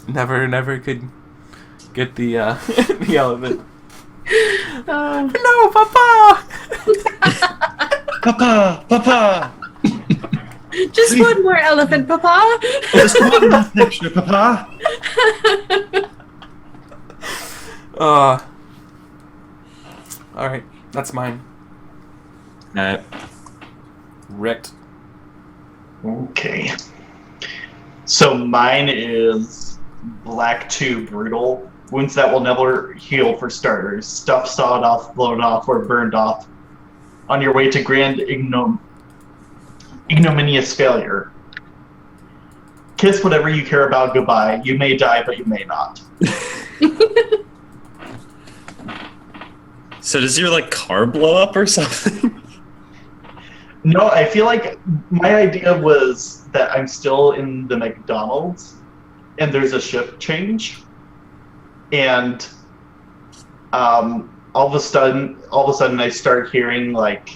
[SPEAKER 1] Never could get the the elephant. No, Papa!
[SPEAKER 4] Papa!
[SPEAKER 2] Just
[SPEAKER 4] Please.
[SPEAKER 2] one more elephant, Papa.
[SPEAKER 4] Just one more picture, Papa!
[SPEAKER 1] Alright, that's mine.
[SPEAKER 4] Alright.
[SPEAKER 1] Wrecked.
[SPEAKER 5] Okay. So mine is Black 2 Brutal. Wounds that will never heal for starters. Stuff sawed off, blown off, or burned off. On your way to grand ignominious failure. Kiss whatever you care about goodbye. You may die, but you may not.
[SPEAKER 4] So does your like car blow up or something?
[SPEAKER 5] No, I feel like my idea was that I'm still in the McDonald's and there's a shift change. And all of a sudden I start hearing like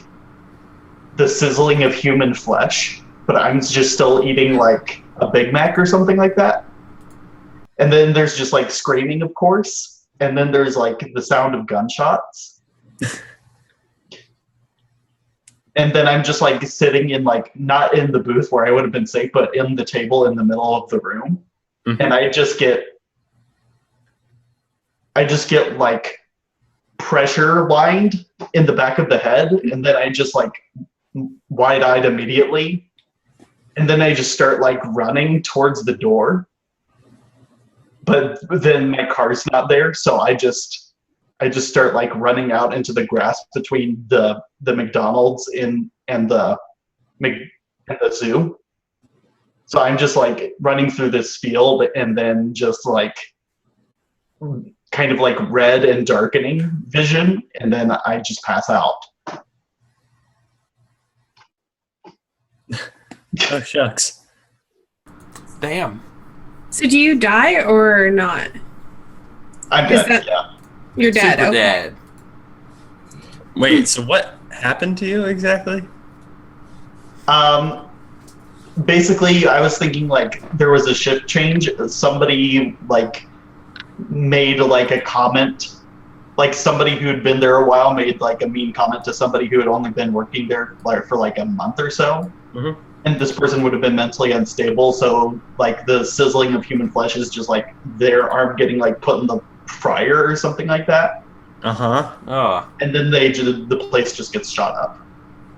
[SPEAKER 5] the sizzling of human flesh, but I'm just still eating like a Big Mac or something like that. And then there's just like screaming, of course. And then there's like the sound of gunshots. And then I'm just like sitting in like, not in the booth where I would have been safe, but in the table in the middle of the room. Mm-hmm. And I just get like pressure lined in the back of the head. And then I just like wide-eyed immediately. And then I just start like running towards the door. But then my car's not there. So I just start like running out into the grass between the McDonald's and the zoo. So I'm just like running through this field and then just like kind of like red and darkening vision, and then I just pass out.
[SPEAKER 4] Oh shucks.
[SPEAKER 1] Damn.
[SPEAKER 2] So do you die or not?
[SPEAKER 5] I'm dead, yeah.
[SPEAKER 2] You're dead.
[SPEAKER 1] Super
[SPEAKER 2] okay.
[SPEAKER 1] dead.
[SPEAKER 4] Wait, so what happened to you exactly?
[SPEAKER 5] Basically, I was thinking like there was a shift change. Somebody like made like a comment, like somebody who had been there a while made like a mean comment to somebody who had only been working there for like a month or so. Mm-hmm. And this person would have been mentally unstable. So like the sizzling of human flesh is just like their arm getting like put in the fryer or something like that.
[SPEAKER 4] Uh-huh.
[SPEAKER 1] Oh.
[SPEAKER 5] And then the place just gets shot up.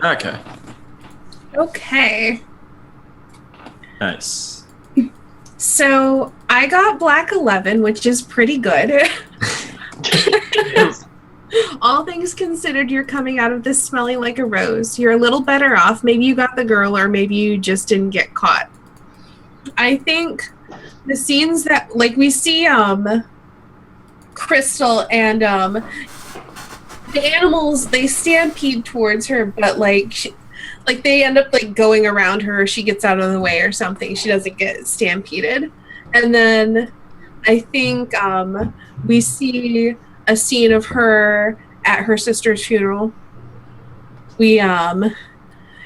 [SPEAKER 4] Okay.
[SPEAKER 2] Okay.
[SPEAKER 4] Nice.
[SPEAKER 2] So I got Black 11, which is pretty good. All things considered, you're coming out of this smelling like a rose. You're a little better off. Maybe you got the girl, or maybe you just didn't get caught. I think the scenes that, like, we see Crystal and the animals, they stampede towards her, but like they end up like going around her, or she gets out of the way or something. She doesn't get stampeded. And then I think we see a scene of her at her sister's funeral. We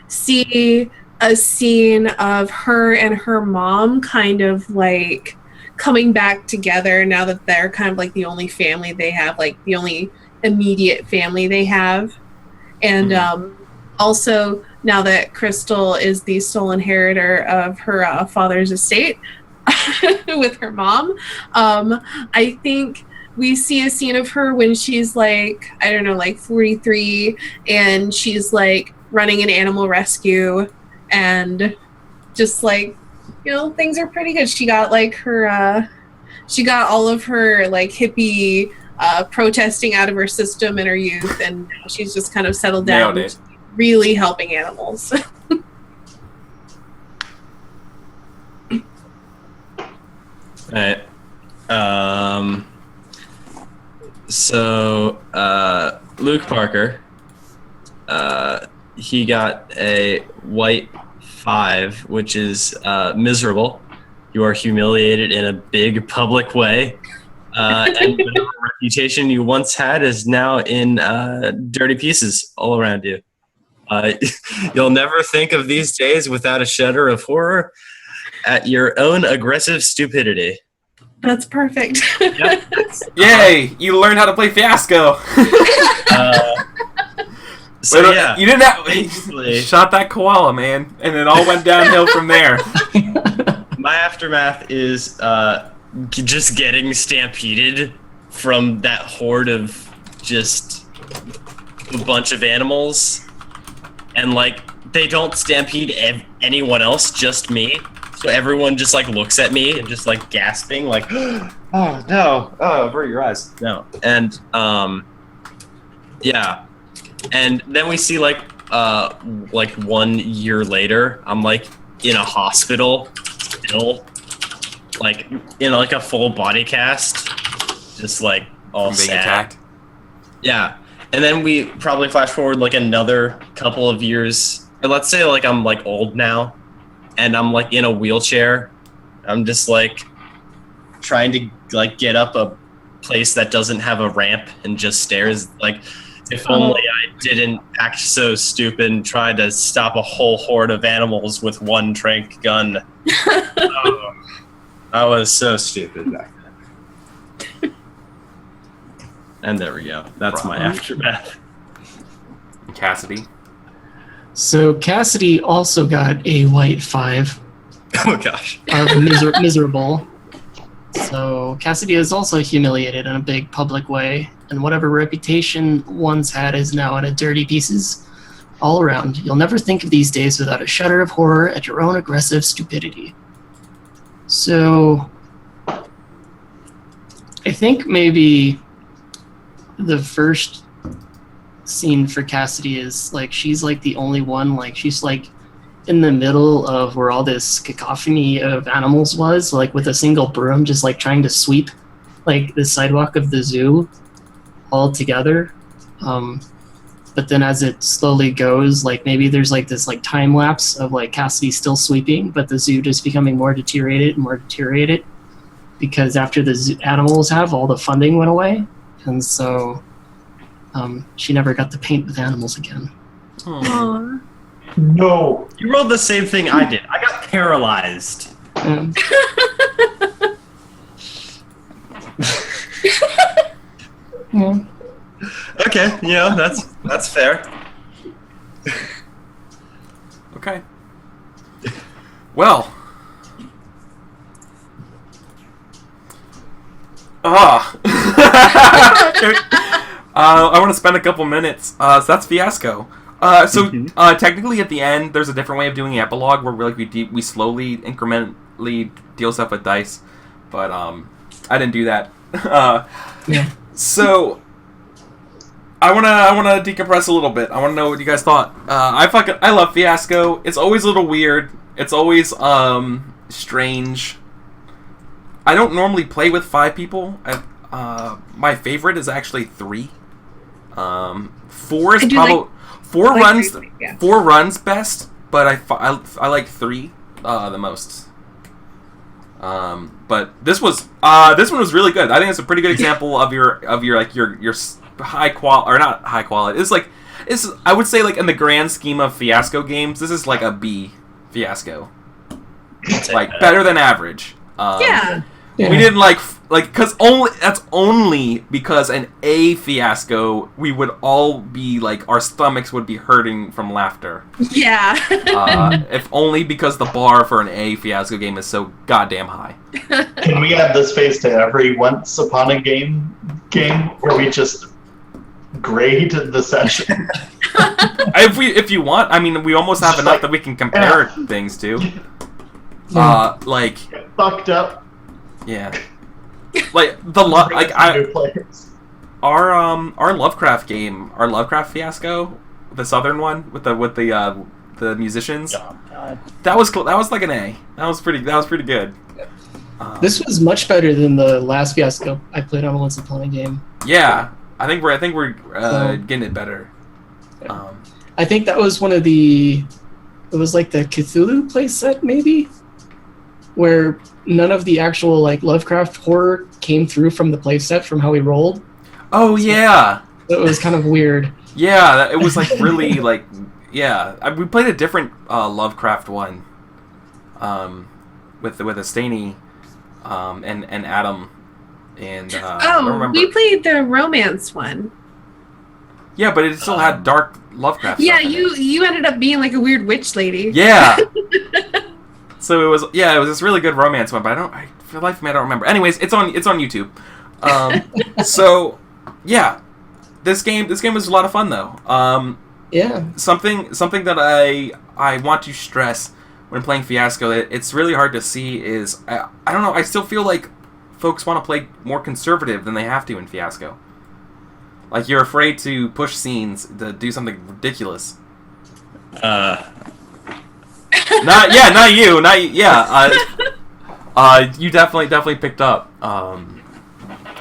[SPEAKER 2] see a scene of her and her mom kind of like coming back together now that they're kind of like the only family they have, like the only immediate family they have. And also now that Crystal is the sole inheritor of her father's estate with her mom, I think we see a scene of her when she's like, I don't know, like 43, and she's like running an animal rescue, and just like, you know, things are pretty good. She got like her, she got all of her like hippie protesting out of her system in her youth, and now she's just kind of settled down, really helping animals.
[SPEAKER 4] Alright. So Luke Parker, he got a white 5, which is miserable. You are humiliated in a big public way, and whatever reputation you once had is now in dirty pieces all around you. You'll never think of these days without a shudder of horror at your own aggressive stupidity.
[SPEAKER 2] That's perfect.
[SPEAKER 4] Yep.
[SPEAKER 1] Yay! You learned how to play Fiasco.
[SPEAKER 4] So
[SPEAKER 1] But,
[SPEAKER 4] yeah,
[SPEAKER 1] you didn't have.
[SPEAKER 4] basically,
[SPEAKER 1] Shot that koala, man, and it all went downhill from there.
[SPEAKER 4] my aftermath is just getting stampeded from that horde of just a bunch of animals, and like they don't stampede anyone else, just me. So everyone just like looks at me and just like gasping, like, "Oh no! Oh, avert your eyes!" No, and yeah, and then we see like 1 year later, I'm like in a hospital, still, like in like a full body cast, just like all
[SPEAKER 1] Being
[SPEAKER 4] sad.
[SPEAKER 1] attacked.
[SPEAKER 4] Yeah, and then we probably flash forward like another couple of years. Or let's say like I'm like old now, and I'm like in a wheelchair. I'm just like trying to like get up a place that doesn't have a ramp and just stairs. Like, if only I didn't act so stupid and try to stop a whole horde of animals with one trank gun. Oh, I was so stupid back then. And there we go. That's my aftermath.
[SPEAKER 1] Cassidy.
[SPEAKER 3] So Cassidy also got a white 5
[SPEAKER 4] Oh gosh.
[SPEAKER 3] of miserable. So Cassidy is also humiliated in a big public way, and whatever reputation once had is now in a dirty pieces all around. You'll never think of these days without a shudder of horror at your own aggressive stupidity. So I think maybe the first scene for Cassidy is like she's like the only one, like she's like in the middle of where all this cacophony of animals was, like with a single broom just like trying to sweep like the sidewalk of the zoo all together. But then as it slowly goes, like maybe there's like this like time lapse of like Cassidy still sweeping, but the zoo just becoming more deteriorated because after the zoo animals have, all the funding went away, and so she never got to paint with animals again.
[SPEAKER 2] Aw.
[SPEAKER 5] No.
[SPEAKER 4] You rolled the same thing I did. I got paralyzed.
[SPEAKER 3] Yeah.
[SPEAKER 4] Okay, that's fair.
[SPEAKER 1] Okay. Well. I want to spend a couple minutes. So that's Fiasco. Technically at the end, there's a different way of doing the epilogue where we slowly, incrementally deal stuff with dice. But I didn't do that.
[SPEAKER 3] Yeah.
[SPEAKER 1] So I wanna decompress a little bit. I wanna know what you guys thought. I love Fiasco. It's always a little weird. It's always strange. I don't normally play with 5 people. My favorite is actually 3. 4 is probably 4 runs.
[SPEAKER 2] 3, yeah.
[SPEAKER 1] 4 runs best, but I like 3 the most. But this one was really good. I think it's a pretty good example of your high quality, or not high quality. It's I would say like in the grand scheme of Fiasco games, this is like a B Fiasco, like better than average.
[SPEAKER 2] Yeah.
[SPEAKER 3] Yeah.
[SPEAKER 1] We didn't because that's only because an A Fiasco we would all be like our stomachs would be hurting from laughter.
[SPEAKER 2] Yeah.
[SPEAKER 1] If only because the bar for an A Fiasco game is so goddamn high.
[SPEAKER 5] Can we add this phase to every Once Upon a game where we just grade the session?
[SPEAKER 1] If you want, I mean, we almost have enough that we can compare things to.
[SPEAKER 5] Get fucked up.
[SPEAKER 1] Yeah. Like our Lovecraft game, our Lovecraft Fiasco, the southern one with the musicians.
[SPEAKER 4] Oh, God.
[SPEAKER 1] That was like an A. That was pretty good.
[SPEAKER 3] This was much better than the last Fiasco I played on a Once Upon a Game.
[SPEAKER 1] Yeah, I think we're getting it better.
[SPEAKER 3] I think that was one of the. It was like the Cthulhu playset, maybe, where none of the actual like Lovecraft horror came through from the playset from how we rolled.
[SPEAKER 1] Oh yeah.
[SPEAKER 3] It was kind of weird.
[SPEAKER 1] Yeah, it was like really like we played a different Lovecraft one, with a Staney, and Adam, and I don't remember.
[SPEAKER 2] We played the romance one.
[SPEAKER 1] Yeah, but it still had dark Lovecraft.
[SPEAKER 2] Yeah,
[SPEAKER 1] stuff in it.
[SPEAKER 2] you ended up being like a weird witch lady.
[SPEAKER 1] Yeah. So it was this really good romance one, but I for the life of me I don't remember. Anyways, it's on YouTube. So yeah, this game was a lot of fun though.
[SPEAKER 3] Yeah.
[SPEAKER 1] Something that I want to stress when playing Fiasco, it's really hard to see is I don't know, I still feel like folks want to play more conservative than they have to in Fiasco. Like you're afraid to push scenes to do something ridiculous. Not you. You definitely picked up. I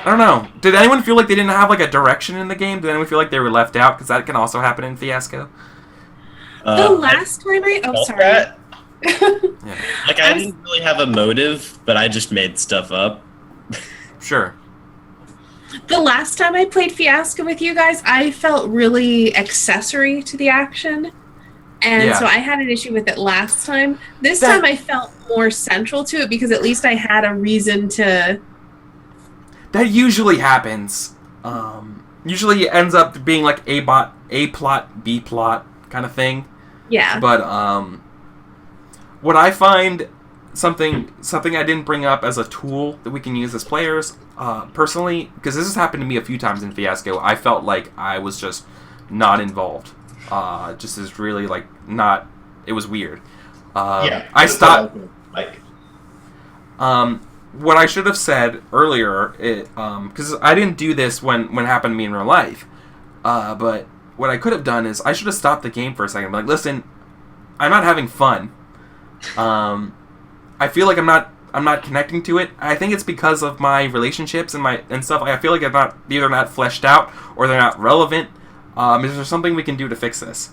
[SPEAKER 1] don't know. Did anyone feel like they didn't have like a direction in the game? Did anyone feel like they were left out? Because that can also happen in Fiasco.
[SPEAKER 2] The last time sorry.
[SPEAKER 4] That.
[SPEAKER 1] Yeah.
[SPEAKER 4] Like I didn't really have a motive, but I just made stuff up.
[SPEAKER 1] Sure.
[SPEAKER 2] The last time I played Fiasco with you guys, I felt really accessory to the action. And so I had an issue with it last time. This time I felt more central to it because at least I had a reason to...
[SPEAKER 1] That usually happens. Usually it ends up being like A plot, B plot kind of thing.
[SPEAKER 2] Yeah.
[SPEAKER 1] But what I find something I didn't bring up as a tool that we can use as players, personally, because this has happened to me a few times in Fiasco, I felt like I was just not involved. Just as really like not. It was weird. I stopped. What I should have said earlier, because I didn't do this when it happened to me in real life. But what I could have done is I should have stopped the game for a second. I'm like, listen, I'm not having fun. I feel like I'm not connecting to it. I think it's because of my relationships and stuff. I feel like I'm either not fleshed out or they're not relevant. Is there something we can do to fix this?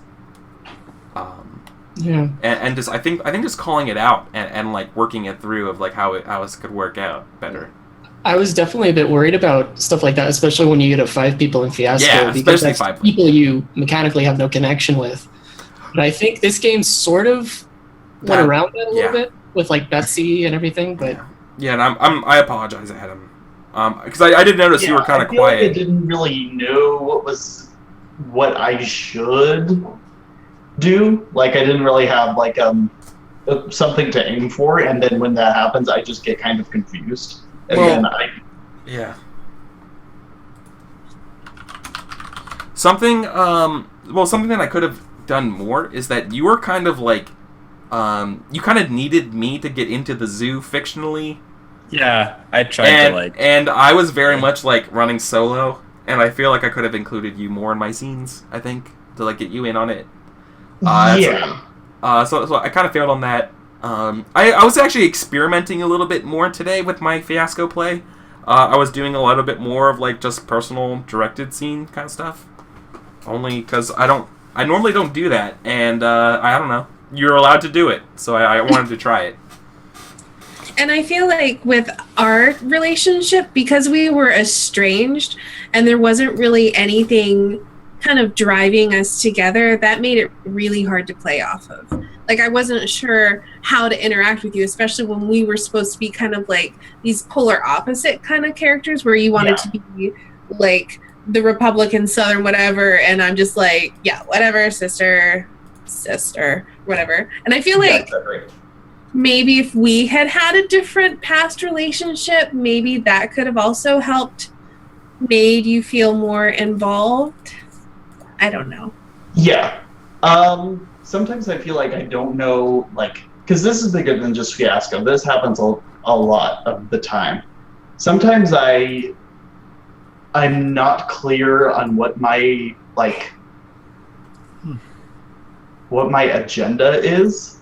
[SPEAKER 3] Yeah.
[SPEAKER 1] And just I think just calling it out and like working it through of like how it could work out better.
[SPEAKER 3] I was definitely a bit worried about stuff like that, especially when you get 5 people in Fiasco.
[SPEAKER 1] Yeah,
[SPEAKER 3] because
[SPEAKER 1] especially
[SPEAKER 3] that's
[SPEAKER 1] 5
[SPEAKER 3] people you mechanically have no connection with. But I think this game sort of went around that a little bit with like Betsy and everything. But
[SPEAKER 1] and I apologize, Adam, because I did notice you were kind of quiet.
[SPEAKER 5] Like I didn't really know what I should do. Like I didn't really have like something to aim for, and then when that happens, I just get kind of confused. And then
[SPEAKER 1] something that I could have done more is that you were kind of like you kind of needed me to get into the zoo fictionally.
[SPEAKER 4] Yeah, I tried to like,
[SPEAKER 1] and I was very much like running solo, and I feel like I could have included you more in my scenes. I think to like get you in on it. So I kind of failed on that. I was actually experimenting a little bit more today with my Fiasco play. I was doing a little bit more of like just personal directed scene kind of stuff. Only because I normally don't do that, and I don't know. You're allowed to do it, so I wanted to try it.
[SPEAKER 2] And I feel like with our relationship, because we were estranged and there wasn't really anything kind of driving us together, that made it really hard to play off of. Like I wasn't sure how to interact with you, especially when we were supposed to be kind of like these polar opposite kind of characters where you wanted to be like the Republican Southern whatever, and I'm just like, yeah, whatever, sister, whatever. And I feel like maybe if we had had a different past relationship, maybe that could have also helped made you feel more involved. I don't know.
[SPEAKER 5] Yeah. Sometimes I feel like I don't know, like, because this is bigger than just Fiasco. This happens a lot of the time. Sometimes I'm not clear on what my, like, what my agenda is.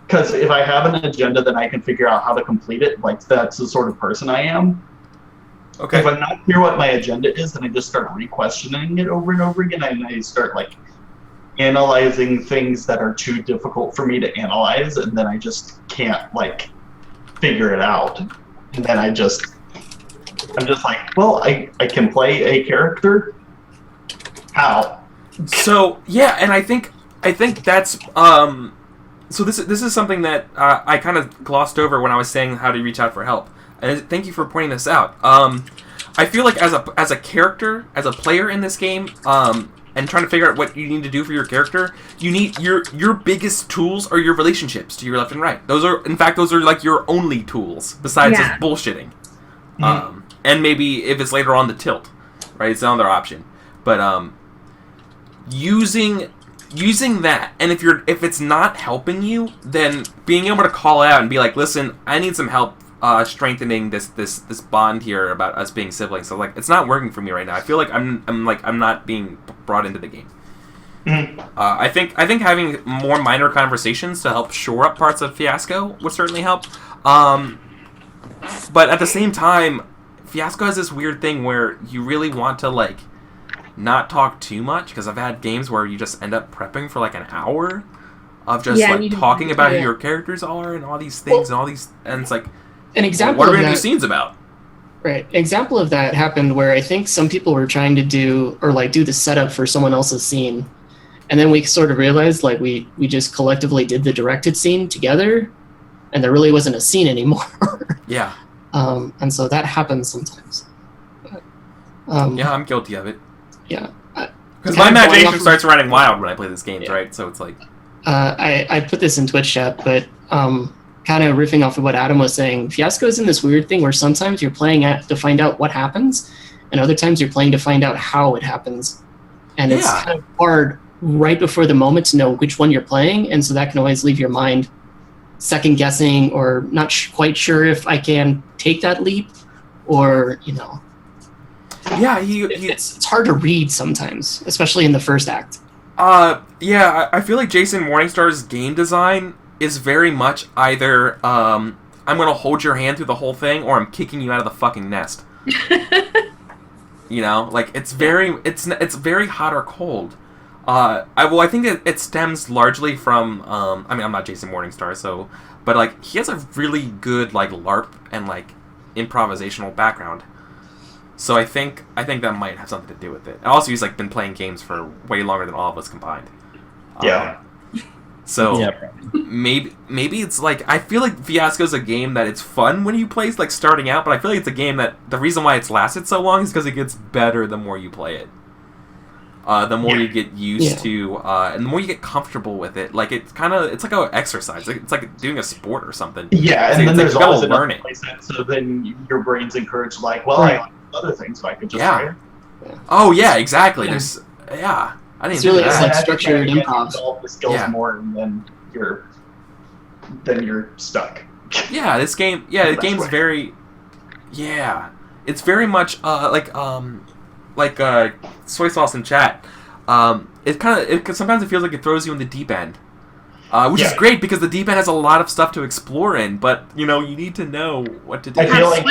[SPEAKER 5] because if I have an agenda, then I can figure out how to complete it. Like, that's the sort of person I am.
[SPEAKER 1] Okay.
[SPEAKER 5] If I'm not clear what my agenda is, then I just start re-questioning it over and over again, and I start, like, analyzing things that are too difficult for me to analyze, and then I just can't, like, figure it out. And then I'm just like, well, I can play a character? How?
[SPEAKER 1] So yeah, and I think that's so this is something that I kind of glossed over when I was saying how to reach out for help. And thank you for pointing this out. I feel like as a character, as a player in this game, and trying to figure out what you need to do for your character, you need your biggest tools are your relationships to your left and right. Those are like your only tools besides just bullshitting.
[SPEAKER 5] Mm-hmm.
[SPEAKER 1] And maybe if it's later on the tilt, right? It's another option. But using that, and if it's not helping you, then being able to call out and be like, listen, I need some help strengthening this bond here about us being siblings. So like, it's not working for me right now. I feel like I'm not being brought into the game.
[SPEAKER 5] Mm-hmm.
[SPEAKER 1] I think having more minor conversations to help shore up parts of Fiasco would certainly help. But at the same time, Fiasco has this weird thing where you really want to like not talk too much, because I've had games where you just end up prepping for like an hour of just like talking about who your characters are and all these things and it's like,
[SPEAKER 3] an example
[SPEAKER 1] what are
[SPEAKER 3] of
[SPEAKER 1] we gonna
[SPEAKER 3] that,
[SPEAKER 1] do scenes about?
[SPEAKER 3] Right. Example of that happened where I think some people were trying to do the setup for someone else's scene, and then we sort of realized like we just collectively did the directed scene together, and there really wasn't a scene anymore.
[SPEAKER 1] Yeah.
[SPEAKER 3] And so that happens sometimes.
[SPEAKER 1] Yeah, I'm guilty of it.
[SPEAKER 3] Yeah.
[SPEAKER 1] Because my imagination starts running wild when I play these games, right? So it's like...
[SPEAKER 3] I put this in Twitch chat, but kind of riffing off of what Adam was saying, Fiasco is in this weird thing where sometimes you're playing to find out what happens, and other times you're playing to find out how it happens. And it's kind of hard right before the moment to know which one you're playing, and so that can always leave your mind second guessing or not quite sure if I can take that leap, or, you know...
[SPEAKER 1] Yeah,
[SPEAKER 3] it's hard to read sometimes, especially in the first act.
[SPEAKER 1] Yeah, I feel like Jason Morningstar's game design is very much either I'm gonna hold your hand through the whole thing, or I'm kicking you out of the fucking nest. You know, like it's very hot or cold. I think it stems largely from I mean, I'm not Jason Morningstar, so, but like he has a really good like LARP and like improvisational background. So I think that might have something to do with it. And also, he's like been playing games for way longer than all of us combined.
[SPEAKER 5] Yeah.
[SPEAKER 1] So maybe it's like, I feel like Fiasco's a game that it's fun when you play like starting out, but I feel like it's a game that the reason why it's lasted so long is because it gets better the more you play it. The more you get used to, and the more you get comfortable with it. Like it's like an exercise. It's like doing a sport or something.
[SPEAKER 5] Yeah, and then there's always
[SPEAKER 1] learn it.
[SPEAKER 5] So then your brain's encouraged, like, well, I like other things, so I could just try it.
[SPEAKER 1] Oh yeah, exactly. There's I didn't
[SPEAKER 3] it's really
[SPEAKER 1] that.
[SPEAKER 3] like structured improv.
[SPEAKER 5] All the skills more, and then you're stuck.
[SPEAKER 1] Yeah, this game. Yeah, the game's very. Yeah, it's very much like soy sauce in chat. Sometimes it feels like it throws you in the deep end, which is great because the deep end has a lot of stuff to explore in. But you need to know what to do.
[SPEAKER 5] I feel like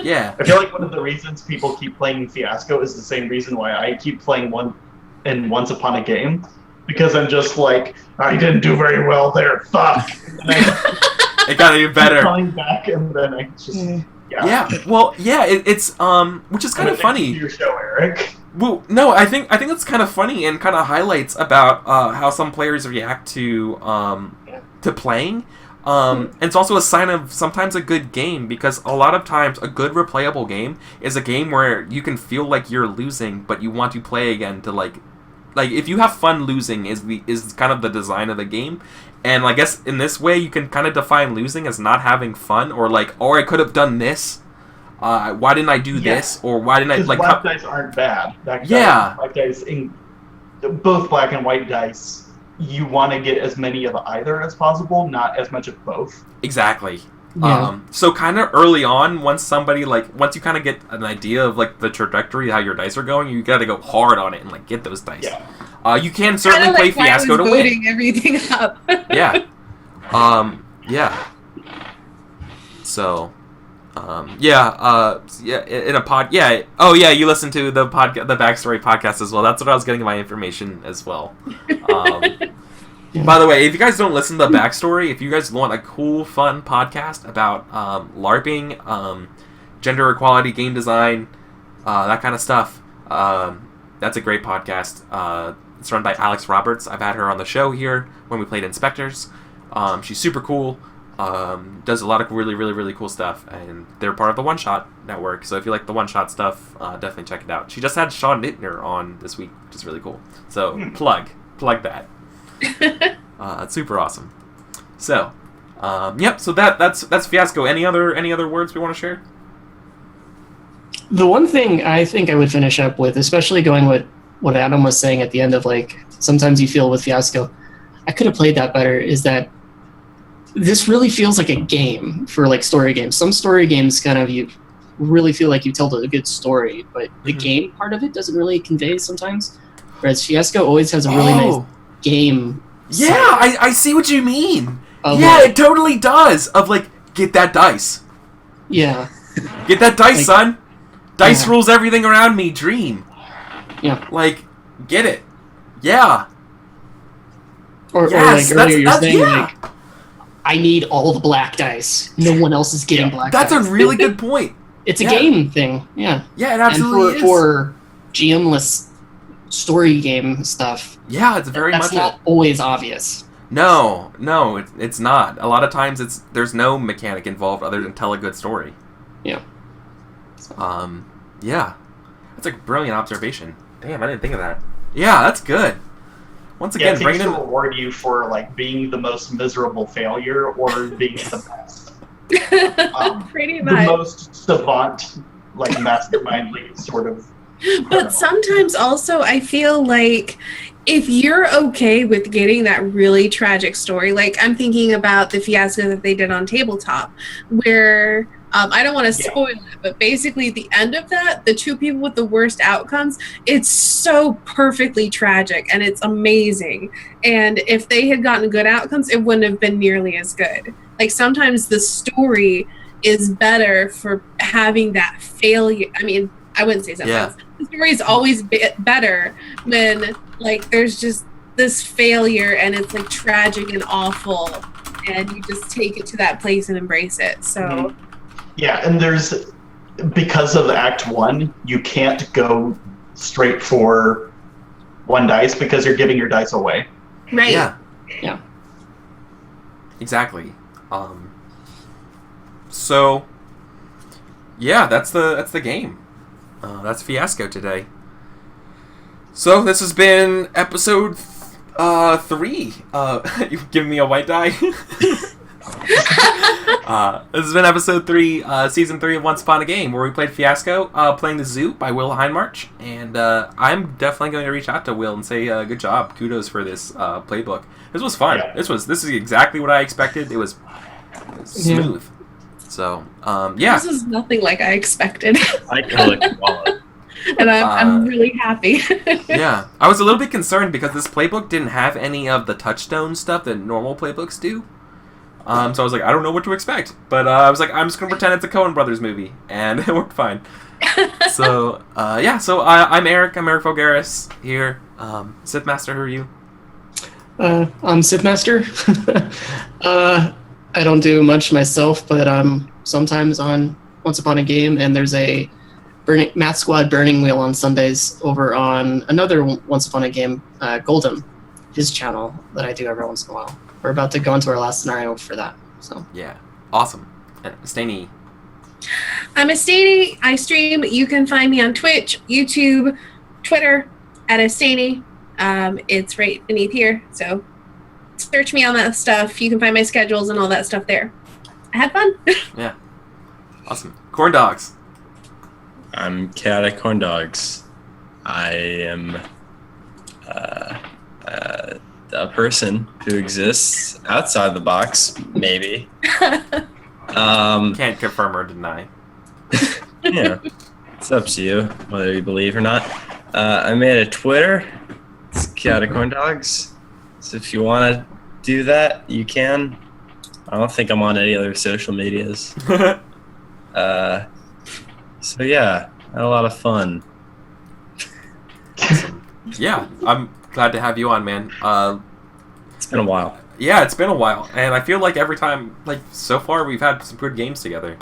[SPEAKER 1] yeah.
[SPEAKER 5] I feel like one of the reasons people keep playing Fiasco is the same reason why I keep playing Once Upon a Game, because I'm just like, I didn't do very well there. Fuck.
[SPEAKER 1] It gotta do better.
[SPEAKER 5] Coming back, and then I just
[SPEAKER 1] Well, it's which is kind of funny.
[SPEAKER 5] Your show, Eric.
[SPEAKER 1] Well, no, I think that's kind of funny and kind of highlights about how some players react to playing. And it's also a sign of sometimes a good game, because a lot of times a good replayable game is a game where you can feel like you're losing, but you want to play again to like if you have fun losing is kind of the design of the game. And I guess in this way you can kind of define losing as not having fun, or like, I could have done this. Why didn't I do this? Or why didn't I like?
[SPEAKER 5] Black dice aren't bad. Black dice in both black and white dice. You want to get as many of either as possible, not as much of both.
[SPEAKER 1] Exactly.
[SPEAKER 3] Yeah.
[SPEAKER 1] So kind of early on, once you kind of get an idea of like the trajectory, how your dice are going, you got to go hard on it and like get those dice.
[SPEAKER 5] Yeah.
[SPEAKER 1] You can certainly play Fiasco to win.
[SPEAKER 2] Everything up.
[SPEAKER 1] Yeah. Yeah. So, yeah, in a pod, yeah. Oh, yeah, you listen to the Backstory podcast as well. That's what I was getting my information as well. By the way, if you guys don't listen to the Backstory, if you guys want a cool, fun podcast about LARPing, gender equality, game design, that kind of stuff, that's a great podcast. It's run by Alex Roberts. I've had her on the show here when we played Inspectors. She's super cool. Does a lot of really, really, really cool stuff, and they're part of the One Shot Network. So if you like the One Shot stuff, definitely check it out. She just had Sean Nittner on this week, which is really cool. So plug that. It's super awesome. So, yep. So that's Fiasco. Any other words we want to share?
[SPEAKER 3] The one thing I think I would finish up with, especially going with what Adam was saying at the end of like sometimes you feel with Fiasco, I could have played that better. Is that this really feels like a game for like story games. Some story games kind of you really feel like you tell a good story, but the game part of it doesn't really convey sometimes. Whereas Fiasco always has a really nice game.
[SPEAKER 1] Yeah, I see what you mean.
[SPEAKER 3] Yeah,
[SPEAKER 1] it totally does. Of like, get that dice.
[SPEAKER 3] Yeah.
[SPEAKER 1] Get that dice, son. Dice rules everything around me. Dream.
[SPEAKER 3] Yeah.
[SPEAKER 1] Like, get it. Yeah.
[SPEAKER 3] Or like earlier you're saying like, I need all the black dice. No one else is getting black dice.
[SPEAKER 1] That's a really good point.
[SPEAKER 3] It's a game thing. Yeah.
[SPEAKER 1] Yeah, it absolutely
[SPEAKER 3] is. For GM-less story game stuff.
[SPEAKER 1] Yeah, it's very
[SPEAKER 3] that's
[SPEAKER 1] much
[SPEAKER 3] not always obvious.
[SPEAKER 1] No, it's not. A lot of times there's no mechanic involved other than tell a good story.
[SPEAKER 3] Yeah.
[SPEAKER 1] Yeah. That's a brilliant observation. Damn, I didn't think of that. Yeah, that's good. Once again,
[SPEAKER 5] it seems to reward you for like being the most miserable failure or being the best.
[SPEAKER 2] Pretty much.
[SPEAKER 5] The most savant, like mastermindly sort of.
[SPEAKER 2] But sometimes also I feel like if you're okay with getting that really tragic story, like I'm thinking about the Fiasco that they did on Tabletop, where I don't want to spoil it, but basically the end of that, the two people with the worst outcomes, it's so perfectly tragic and it's amazing. And if they had gotten good outcomes, it wouldn't have been nearly as good. Like sometimes the story is better for having that failure. I mean, I wouldn't say sometimes. The story is always better when like there's just this failure and it's like tragic and awful, and you just take it to that place and embrace it. So.
[SPEAKER 5] Yeah, and because of Act 1, you can't go straight for one dice because you're giving your dice away.
[SPEAKER 2] Right.
[SPEAKER 3] Yeah.
[SPEAKER 1] Exactly. So, yeah, that's the game. That's Fiasco today. So this has been episode 3. You've given me a white die. This has been episode 3, season 3 of Once Upon a Game, where we played Fiasco, playing the Zoo by Will Hindmarch, and I'm definitely going to reach out to Will and say good job, kudos for this playbook. This was fun.
[SPEAKER 5] Yeah.
[SPEAKER 1] This is exactly what I expected. It was smooth. So
[SPEAKER 2] This is nothing like I expected.
[SPEAKER 4] I collect wallet.
[SPEAKER 2] And I'm really happy.
[SPEAKER 1] Yeah, I was a little bit concerned because this playbook didn't have any of the touchstone stuff that normal playbooks do. So I was like, I don't know what to expect. But I was like, I'm just going to pretend it's a Coen Brothers movie. And it worked fine. So, I'm Eric. I'm EricVulgaris here. Sith Master, who are you?
[SPEAKER 3] I'm Sith Master. I don't do much myself, but I'm sometimes on Once Upon a Game, and there's a Math Squad Burning Wheel on Sundays over on another Once Upon a Game, Golden, his channel that I do every once in a while. We're about to go into our last scenario for that. So
[SPEAKER 1] yeah, awesome. Staney.
[SPEAKER 2] I'm Staney. I stream. You can find me on Twitch, YouTube, Twitter at Staney. It's right beneath here. So search me on that stuff. You can find my schedules and all that stuff there. I had fun.
[SPEAKER 1] Yeah, awesome. Corn Dogs.
[SPEAKER 4] I'm Chaotic Corn Dogs. I am a person who exists outside the box, maybe.
[SPEAKER 1] Can't confirm or deny.
[SPEAKER 4] Yeah, it's up to you whether you believe or not. I made a Twitter. It's Chaotic Corn Dogs. So if you want to do that, you can. I don't think I'm on any other social medias. So yeah, had a lot of fun.
[SPEAKER 1] Yeah, I'm glad to have you on, man.
[SPEAKER 4] It's been a while.
[SPEAKER 1] Yeah, it's been a while, and I feel like every time, like, so far we've had some good games together.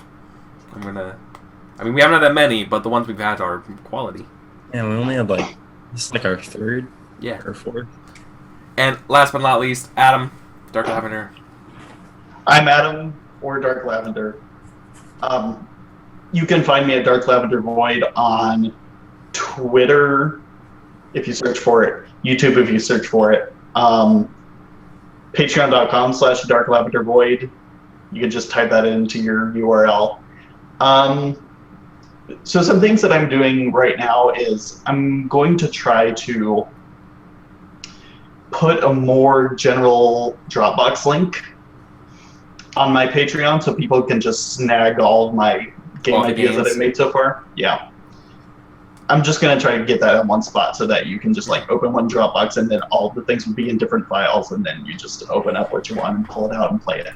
[SPEAKER 1] I mean, we haven't had that many, but the ones we've had are quality.
[SPEAKER 4] Yeah, we only had like, this is like our third or fourth.
[SPEAKER 1] And last but not least, Adam, Dark Lavender.
[SPEAKER 5] I'm Adam, or Dark Lavender. You can find me at Dark Lavender Void on Twitter, if you search for it. YouTube, if you search for it. Patreon.com/Dark Lavender Void. You can just type that into your URL. So some things that I'm doing right now is I'm going to try to put a more general Dropbox link on my Patreon so people can just snag all of my game ideas that I've made so far. Yeah. I'm just going to try to get that in one spot so that you can just like open one Dropbox and then all the things will be in different files and then you just open up what you want and pull it out and play it.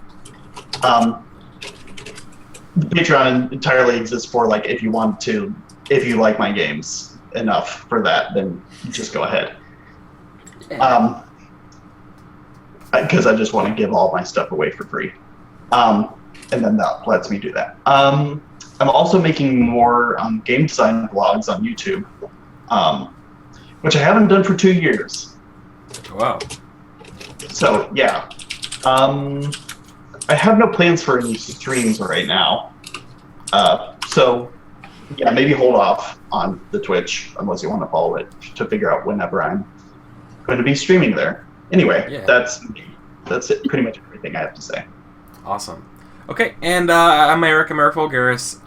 [SPEAKER 5] The Patreon entirely exists for like if you like my games enough for that, then just go ahead. Because I just want to give all my stuff away for free. And then that lets me do that. I'm also making more game design vlogs on YouTube, which I haven't done for 2 years.
[SPEAKER 1] Wow.
[SPEAKER 5] So, yeah. I have no plans for any streams right now. So, yeah, maybe hold off on the Twitch unless you want to follow it to figure out whenever I'm going to be streaming there. Anyway, that's it, pretty much everything I have to say.
[SPEAKER 1] Awesome. Okay, and I'm EricVulgaris.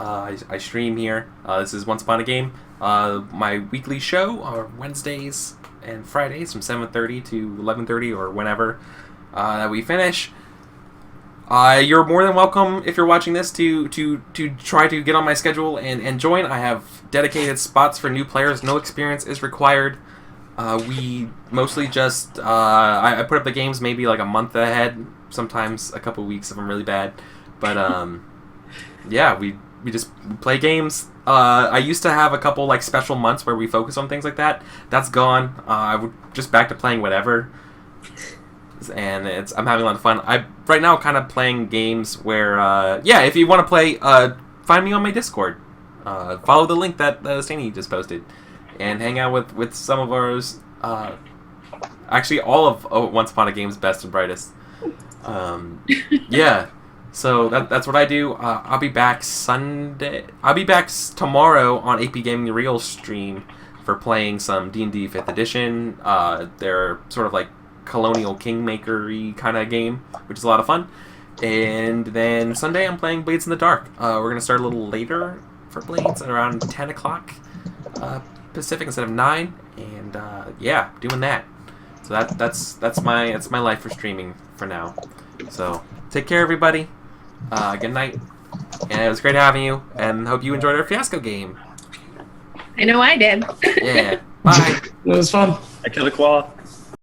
[SPEAKER 1] I stream here. This is Once Upon a Game. My weekly show are Wednesdays and Fridays from 7:30 to 11:30 or whenever that we finish. You're more than welcome, if you're watching this, to try to get on my schedule and join. I have dedicated spots for new players. No experience is required. We mostly just I put up the games maybe like a month ahead, sometimes a couple weeks if I'm really bad. But yeah, we just play games. I used to have a couple like special months where we focus on things like that. That's gone. We're just back to playing whatever. And I'm having a lot of fun. I right now kind of playing games where yeah, if you want to play, find me on my Discord. Follow the link that Stanley just posted, and hang out with some of ours. Actually, all of Once Upon a Game's best and brightest. Yeah, so that's what I do. I'll be back Sunday. I'll be back tomorrow on AP Gaming Real stream for playing some D&D 5th Edition. They're sort of like Colonial Kingmaker-y kind of game, which is a lot of fun. And then Sunday I'm playing Blades in the Dark. We're going to start a little later for Blades at around 10 o'clock Pacific instead of 9. And yeah, doing that. So that's my life for streaming for now. So take care, everybody. Good night. And it was great having you, and hope you enjoyed our Fiasco game.
[SPEAKER 2] I know I did.
[SPEAKER 1] Yeah. Bye.
[SPEAKER 3] It was fun.
[SPEAKER 4] I killed a koala.